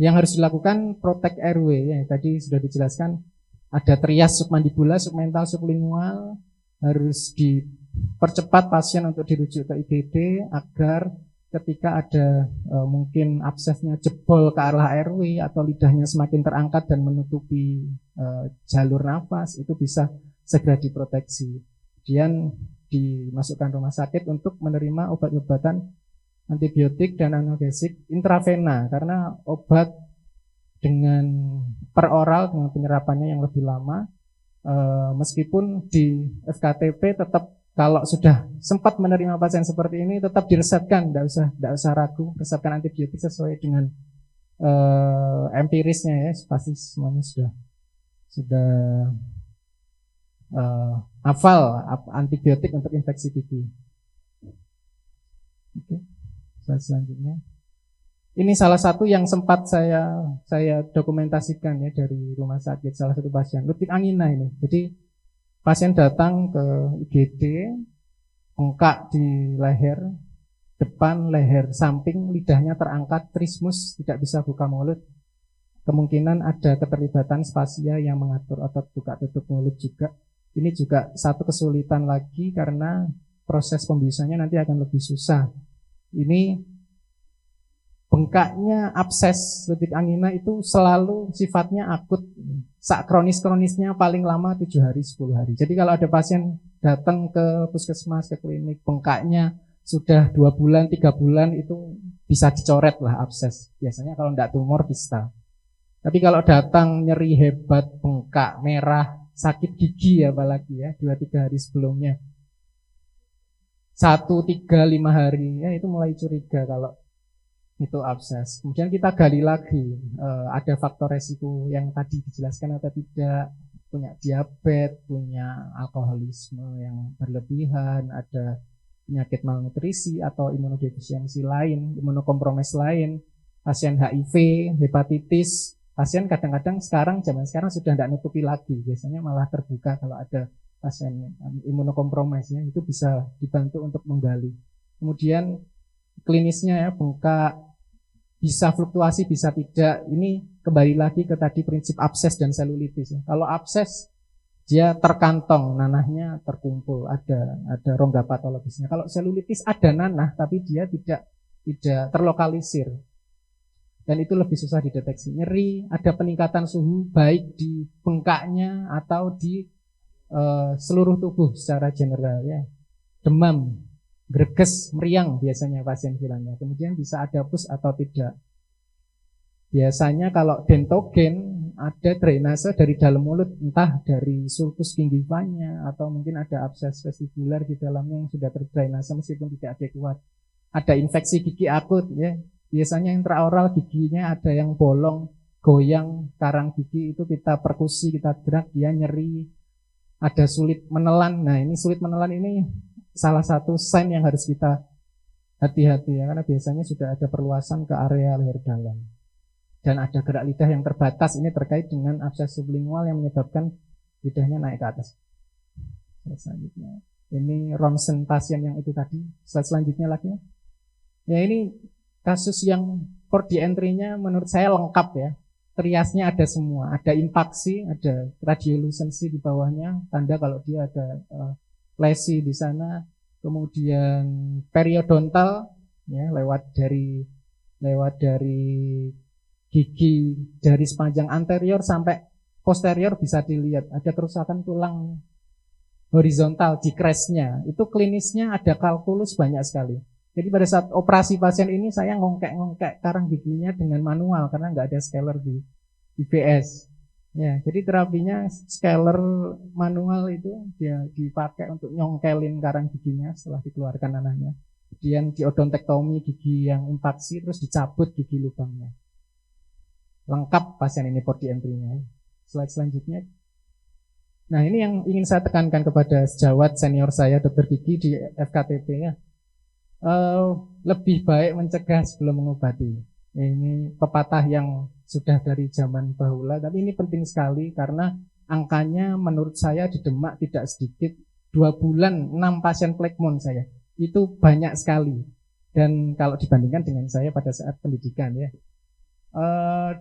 harus dilakukan protect airway ya, tadi sudah dijelaskan ada trias submandibula, submental, sublingual, harus dipercepat pasien untuk dirujuk ke IGD agar ketika ada mungkin absesnya jebol ke arah airway atau lidahnya semakin terangkat dan menutupi jalur nafas, itu bisa segera diproteksi. Kemudian dimasukkan rumah sakit untuk menerima obat-obatan antibiotik dan analgesik intravena, karena obat dengan peroral dengan penyerapannya yang lebih lama, meskipun di FKTP tetap kalau sudah sempat menerima pasien seperti ini tetap diresepkan, tidak usah ragu, resepkan antibiotik sesuai dengan empirisnya ya, pasti semuanya sudah hafal antibiotik untuk infeksi gigi. Oke, selanjutnya. Ini salah satu yang sempat saya dokumentasikan ya dari rumah sakit, salah satu pasien Ludwig angina ini. Jadi pasien datang ke IGD, bengkak di leher depan, leher samping, lidahnya terangkat, trismus, tidak bisa buka mulut. Kemungkinan ada keterlibatan spasia yang mengatur otot buka tutup mulut juga. Ini juga satu kesulitan lagi karena proses pembiusannya nanti akan lebih susah. Ini bengkaknya abses Ludwig angina itu selalu sifatnya akut. Sak kronis-kronisnya paling lama 7 hari, 10 hari. Jadi kalau ada pasien datang ke puskesmas, ke klinik, bengkaknya sudah 2 bulan, 3 bulan, itu bisa dicoret lah abses. Biasanya kalau tidak tumor bisa. Tapi kalau datang nyeri hebat, bengkak, merah, sakit gigi apalagi ya, 2-3 hari sebelumnya, 1, 3, 5 hari, ya itu mulai curiga kalau itu abses. Kemudian kita gali lagi, ada faktor resiko yang tadi dijelaskan atau tidak, punya diabetes, punya alkoholisme yang berlebihan, ada penyakit malnutrisi atau imunodefisiensi lain, imunokompromis lain, pasien HIV, hepatitis. Pasien kadang-kadang zaman sekarang sudah tidak nutupi lagi, biasanya malah terbuka kalau ada pasien imunokompromis ya, itu bisa dibantu untuk menggali. Kemudian klinisnya ya, bengkak, bisa fluktuasi, bisa tidak. Ini kembali lagi ke tadi prinsip abses dan selulitis ya. Kalau abses dia terkantong, nanahnya terkumpul, ada rongga patologisnya. Kalau selulitis ada nanah tapi dia tidak terlokalisir. Dan itu lebih susah dideteksi. Nyeri, ada peningkatan suhu baik di bengkaknya atau di seluruh tubuh secara general ya. Demam, greges, meriang biasanya pasien bilangnya. Kemudian bisa ada pus atau tidak. Biasanya kalau dentogen ada drainase dari dalam mulut, entah dari sulcus gingivanya atau mungkin ada abses vestibular di dalamnya yang sudah terdrainase meskipun tidak adekuat. Ada infeksi gigi akut ya. Biasanya intraoral giginya ada yang bolong, goyang, karang gigi, itu kita perkusi, kita gerak, dia nyeri. Ada sulit menelan. Nah, ini sulit menelan ini salah satu sign yang harus kita hati-hati ya, karena biasanya sudah ada perluasan ke area leher dalam. Dan ada gerak lidah yang terbatas, ini terkait dengan abses sublingual yang menyebabkan lidahnya naik ke atas. Selanjutnya, ini ronsen pasien yang itu tadi. Slide selanjutnya lagi. Ya, ini kasus yang port di entry-nya menurut saya lengkap ya. Triasnya ada semua, ada impaksi, ada radiolucensi di bawahnya, tanda kalau dia ada lesi di sana. Kemudian periodontal ya, lewat dari gigi dari sepanjang anterior sampai posterior bisa dilihat ada kerusakan tulang horizontal di crest-nya. Itu klinisnya ada kalkulus banyak sekali. Jadi pada saat operasi pasien ini saya ngongkek karang giginya dengan manual karena nggak ada scaler di IBS. Ya, jadi terapinya scaler manual itu dia dipakai untuk nyongkelin karang giginya setelah dikeluarkan nanahnya. Kemudian diodontektomi gigi yang impaksi terus dicabut gigi lubangnya. Lengkap pasien ini port di entry-nya. Slide selanjutnya. Nah, ini yang ingin saya tekankan kepada sejawat senior saya Dr. Gigi di FKTP ya. Lebih baik mencegah sebelum mengobati. Ini pepatah yang sudah dari zaman bahula, tapi ini penting sekali karena angkanya menurut saya di Demak tidak sedikit. 2 bulan 6 pasien plekmon saya. Itu banyak sekali. Dan kalau dibandingkan dengan saya pada saat pendidikan ya.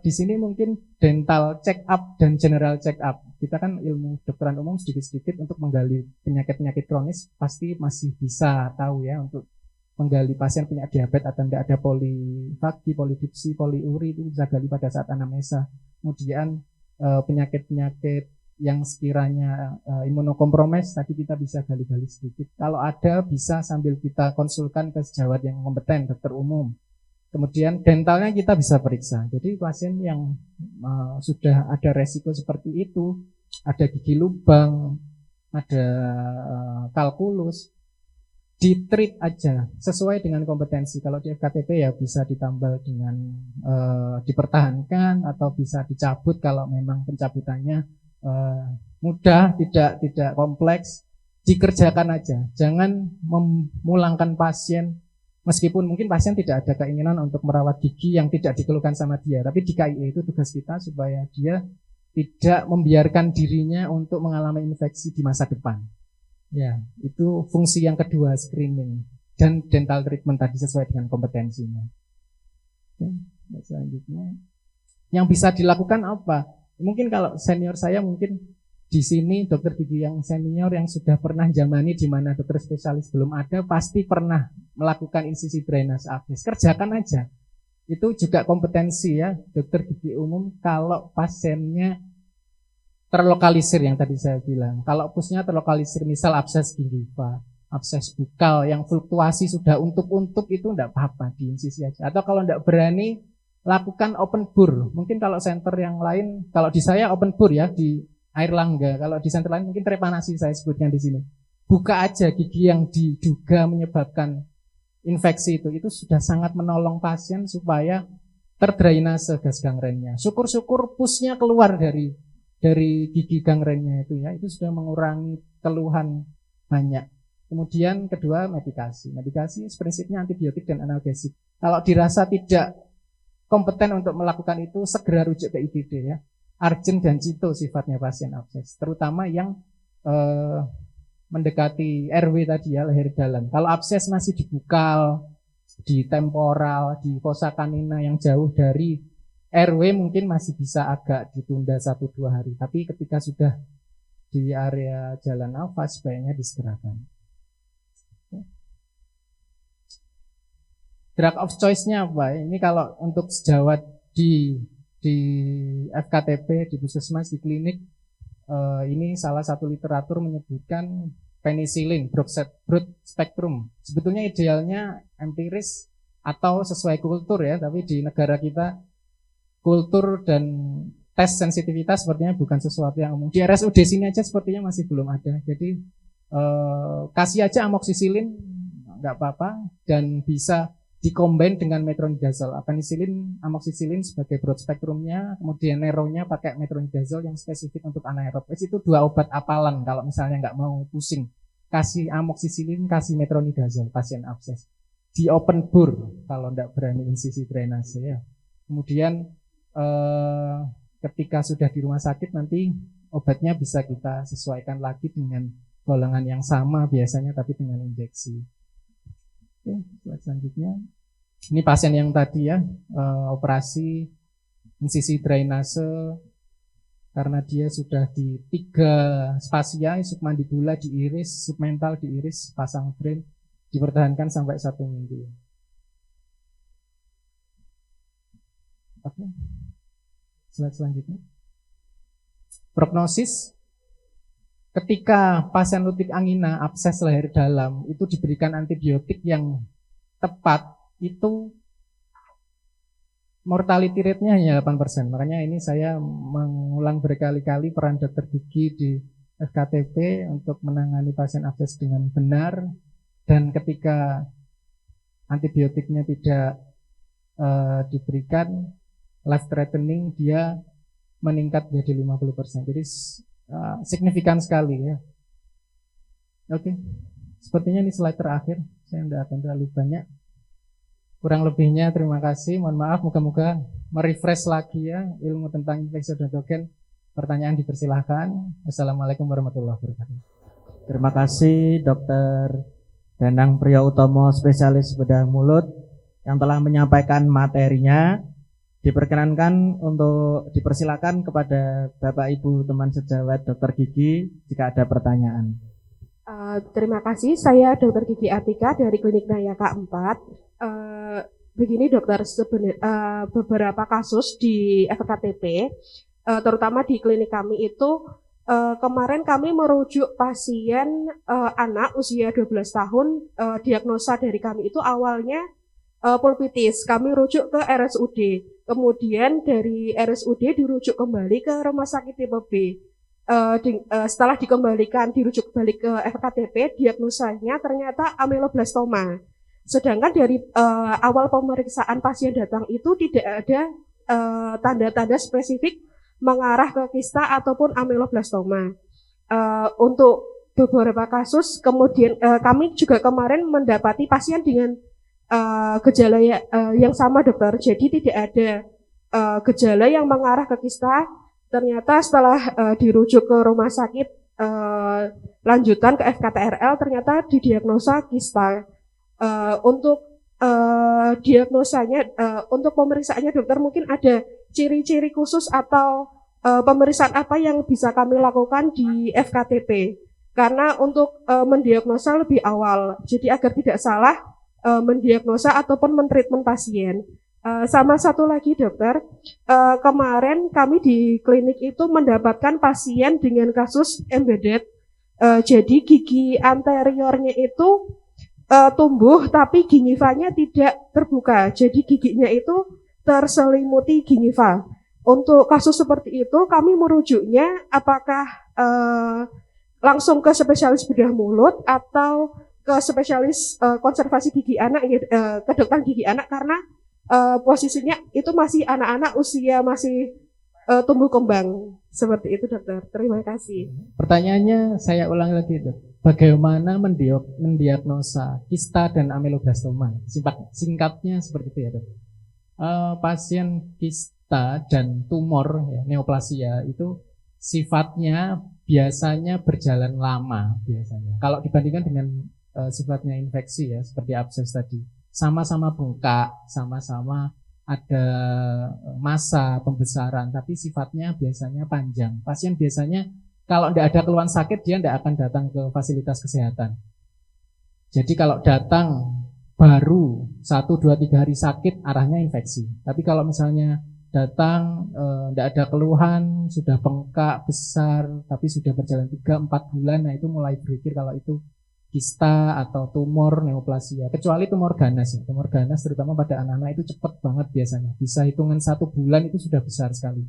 Di sini mungkin dental check up dan general check up. Kita kan ilmu kedokteran umum sedikit-sedikit untuk menggali penyakit-penyakit kronis pasti masih bisa tahu ya, untuk menggali pasien punya diabetes atau tidak ada polifagi, polidipsi, poliuri itu bisa gali pada saat anamnesa. Kemudian penyakit-penyakit yang sekiranya imunokompromis tadi kita bisa gali-gali sedikit. Kalau ada bisa sambil kita konsulkan ke sejawat yang kompeten, dokter umum. Kemudian dentalnya kita bisa periksa. Jadi pasien yang sudah ada resiko seperti itu, ada gigi lubang, ada kalkulus, di-treat aja sesuai dengan kompetensi. Kalau di FKTP ya bisa ditambal dengan dipertahankan atau bisa dicabut kalau memang pencabutannya mudah, tidak kompleks. Dikerjakan aja. Jangan memulangkan pasien. Meskipun mungkin pasien tidak ada keinginan untuk merawat gigi yang tidak dikeluhkan sama dia, tapi di KIE itu tugas kita supaya dia tidak membiarkan dirinya untuk mengalami infeksi di masa depan. Ya, itu fungsi yang kedua, screening dan dental treatment tadi sesuai dengan kompetensinya. Oke, selanjutnya yang bisa dilakukan apa? Mungkin kalau senior saya mungkin di sini dokter gigi yang senior yang sudah pernah jamani di mana dokter spesialis belum ada pasti pernah melakukan insisi drainase abses. Kerjakan aja. Itu juga kompetensi ya dokter gigi umum kalau pasiennya terlokalisir yang tadi saya bilang. Kalau pusnya terlokalisir misal abses gingiva, abses bukal yang fluktuasi sudah untuk itu enggak apa-apa, di insisi aja. Atau kalau enggak berani lakukan open bore. Mungkin kalau center yang lain, kalau di saya open bore ya di Airlangga, kalau di center lain mungkin trepanasi saya sebutkan di sini. Buka aja gigi yang diduga menyebabkan infeksi itu sudah sangat menolong pasien supaya terdrainase gas gangrennya. Syukur-syukur pusnya keluar dari gigi gangrennya itu ya, itu sudah mengurangi keluhan banyak. Kemudian kedua medikasi. Medikasi prinsipnya antibiotik dan analgesik. Kalau dirasa tidak kompeten untuk melakukan itu, segera rujuk ke IGD ya. Urgent dan cito sifatnya pasien abses, terutama yang mendekati RW tadi ya, leher dalam. Kalau abses masih di bukal, di temporal, di fossa canina yang jauh dari RW mungkin masih bisa agak ditunda 1-2 hari. Tapi ketika sudah di area jalan nafas sebaiknya disegerakan. Drug of choice-nya apa? Ini kalau untuk sejawat di FKTP, di puskesmas, di klinik, ini salah satu literatur menyebutkan penicillin, broad spectrum. Sebetulnya idealnya empiris atau sesuai kultur ya, tapi di negara kita kultur dan tes sensitivitas sepertinya bukan sesuatu yang umum. Di RSUD sini aja sepertinya masih belum ada. Jadi kasih aja amoxicillin, nggak apa-apa, dan bisa dikombin dengan metronidazole. Penicillin, amoxicillin sebagai broad spektrumnya, kemudian neronya pakai metronidazole yang spesifik untuk anaerob. Itu 2 obat apalan kalau misalnya nggak mau pusing. Kasih amoxicillin, kasih metronidazole pasien abses. di open bore kalau tidak berani insisi drainase ya. Kemudian ketika sudah di rumah sakit nanti obatnya bisa kita sesuaikan lagi dengan golongan yang sama biasanya tapi dengan injeksi. Oke, slide selanjutnya. Ini pasien yang tadi ya operasi insisi drainase karena dia sudah di 3 spasia, submandibula diiris, submental diiris, pasang drain, dipertahankan sampai 1 minggu. Oke. Slide selanjutnya. Prognosis. Ketika pasien lutik angina, abses leher dalam, itu diberikan antibiotik yang tepat, itu mortality rate-nya hanya 8%. Makanya ini saya mengulang berkali-kali peran dokter gigi di FKTP untuk menangani pasien abses dengan benar. Dan ketika antibiotiknya tidak diberikan, life threatening, dia meningkat jadi 50%. Jadi signifikan sekali ya. Oke, sepertinya ini slide terakhir. Saya tidak akan terlalu banyak. Kurang lebihnya terima kasih. Mohon maaf, moga-moga merefresh lagi ya ilmu tentang infeksi odontogén. Pertanyaan dipersilahkan. Assalamualaikum warahmatullahi wabarakatuh. Terima kasih Dr. Danang Priyautomo, spesialis bedah mulut yang telah menyampaikan materinya. Diperkenankan untuk dipersilakan kepada Bapak Ibu teman sejawat Dr. Gigi jika ada pertanyaan. Terima kasih, saya Dr. Gigi Atika dari Klinik Nayaka 4. Begini dokter, beberapa kasus di FKTP, terutama di klinik kami itu, kemarin kami merujuk pasien anak usia 12 tahun, diagnosa dari kami itu awalnya pulpitis, kami rujuk ke RSUD, kemudian dari RSUD dirujuk kembali ke rumah sakit tipe B. Setelah dirujuk balik ke FKTP, diagnosanya ternyata ameloblastoma. Sedangkan dari awal pemeriksaan pasien datang itu tidak ada tanda-tanda spesifik mengarah ke kista ataupun ameloblastoma. Untuk beberapa kasus, kemudian kami juga kemarin mendapati pasien dengan gejala yang sama dokter. Jadi tidak ada gejala yang mengarah ke kista. Ternyata setelah dirujuk ke rumah sakit lanjutan ke FKTRL, ternyata didiagnosa kista. Untuk diagnosanya, untuk pemeriksaannya dokter mungkin ada ciri-ciri khusus atau pemeriksaan apa yang bisa kami lakukan di FKTP. Karena untuk mendiagnosa lebih awal, jadi agar tidak salah mendiagnosa ataupun mentreatment pasien. Sama satu lagi dokter, kemarin kami di klinik itu mendapatkan pasien dengan kasus embedded. Jadi gigi anteriornya itu tumbuh tapi gingivanya tidak terbuka. Jadi giginya itu terselimuti gingiva. Untuk kasus seperti itu kami merujuknya apakah langsung ke spesialis bedah mulut atau ke spesialis konservasi gigi anak, kedokteran gigi anak, karena posisinya itu masih anak-anak usia masih tumbuh kembang. Seperti itu dokter. Terima kasih. Pertanyaannya saya ulang lagi dok. Bagaimana mendiagnosa kista dan ameloblastoma? Singkatnya seperti itu ya dok. Pasien kista dan tumor ya, neoplasia itu sifatnya biasanya berjalan lama biasanya. Kalau dibandingkan dengan sifatnya infeksi ya seperti abses tadi, sama-sama bengkak, sama-sama ada masa pembesaran, tapi sifatnya biasanya panjang. Pasien biasanya kalau tidak ada keluhan sakit, dia tidak akan datang ke fasilitas kesehatan. Jadi kalau datang baru 1, 2, 3 hari sakit, arahnya infeksi. Tapi kalau misalnya datang tidak ada keluhan, sudah bengkak, besar, tapi sudah berjalan 3-4 bulan, nah itu mulai berpikir kalau itu kista atau tumor neoplasia. Kecuali tumor ganas ya. Tumor ganas terutama pada anak-anak itu cepat banget biasanya. Bisa hitungan 1 bulan itu sudah besar sekali.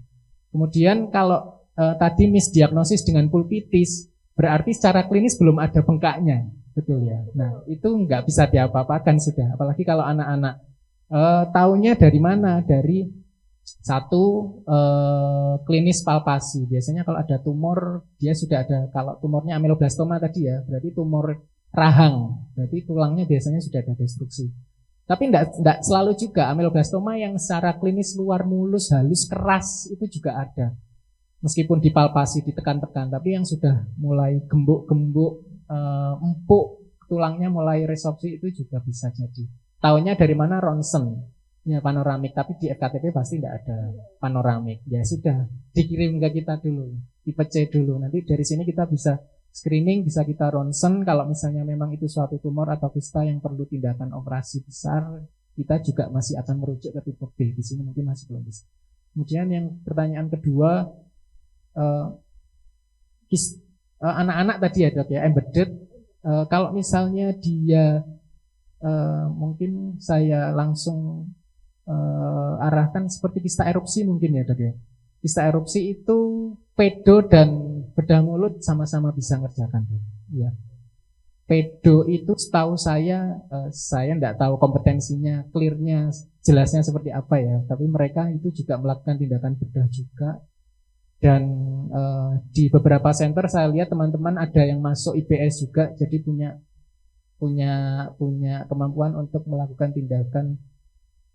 Kemudian kalau tadi misdiagnosis dengan pulpitis, berarti secara klinis belum ada bengkaknya, betul ya. Nah itu nggak bisa diapa-apakan sudah, apalagi kalau anak-anak. Taunya dari mana? Dari satu klinis palpasi. Biasanya kalau ada tumor, dia sudah ada. Kalau tumornya ameloblastoma tadi ya, berarti tumor rahang, berarti tulangnya biasanya sudah ada destruksi. Tapi enggak selalu juga. Ameloblastoma yang secara klinis luar mulus, halus, keras itu juga ada. Meskipun dipalpasi, ditekan-tekan, tapi yang sudah mulai gembuk-gembuk, empuk, tulangnya mulai resorpsi itu juga bisa jadi. Taunya dari mana? Ronsen, ya panoramik, tapi di FKTP pasti tidak ada panoramik. Ya sudah, dikirim ke kita dulu, tipe C dulu. Nanti dari sini kita bisa screening, bisa kita ronsen. Kalau misalnya memang itu suatu tumor atau kista yang perlu tindakan operasi besar, kita juga masih akan merujuk ke tipe B. Di sini mungkin masih belum bisa. Kemudian yang pertanyaan kedua, anak-anak tadi ya dok ya, embedded. Kalau misalnya dia mungkin saya langsung arahkan seperti kista erupsi mungkin ya dok ya. Kista erupsi itu pedo dan bedah mulut sama-sama bisa ngerjakan dok. Ya. Pedo itu setahu saya enggak tahu kompetensinya, clearnya, jelasnya seperti apa ya. Tapi mereka itu juga melakukan tindakan bedah juga. Dan di beberapa center saya lihat teman-teman ada yang masuk IBS juga, jadi punya kemampuan untuk melakukan tindakan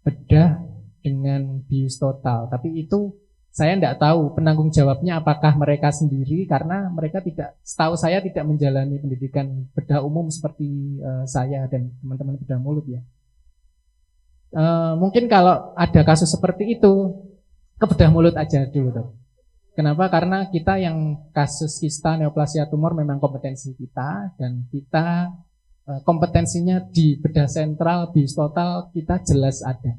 bedah dengan bius total. Tapi itu saya tidak tahu penanggung jawabnya apakah mereka sendiri, karena mereka tidak, setahu saya tidak menjalani pendidikan bedah umum seperti saya dan teman-teman bedah mulut ya. Mungkin kalau ada kasus seperti itu ke bedah mulut aja dulu dok. Kenapa? Karena kita yang kasus kista neoplasia tumor memang kompetensi kita, dan kita kompetensinya di bedah sentral, bius total kita jelas ada.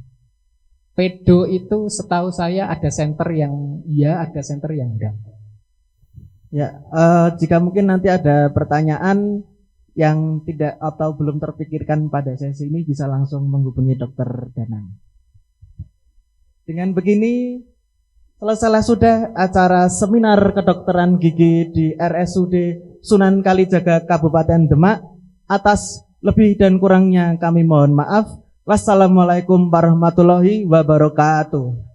Pedo itu setahu saya ada center yang iya, ada center yang enggak. Ya, jika mungkin nanti ada pertanyaan yang tidak atau belum terpikirkan pada sesi ini, bisa langsung menghubungi Dokter Danang. Dengan begini selesai sudah acara seminar kedokteran gigi di RSUD Sunan Kalijaga Kabupaten Demak. Atas lebih dan kurangnya kami mohon maaf. Wassalamualaikum warahmatullahi wabarakatuh.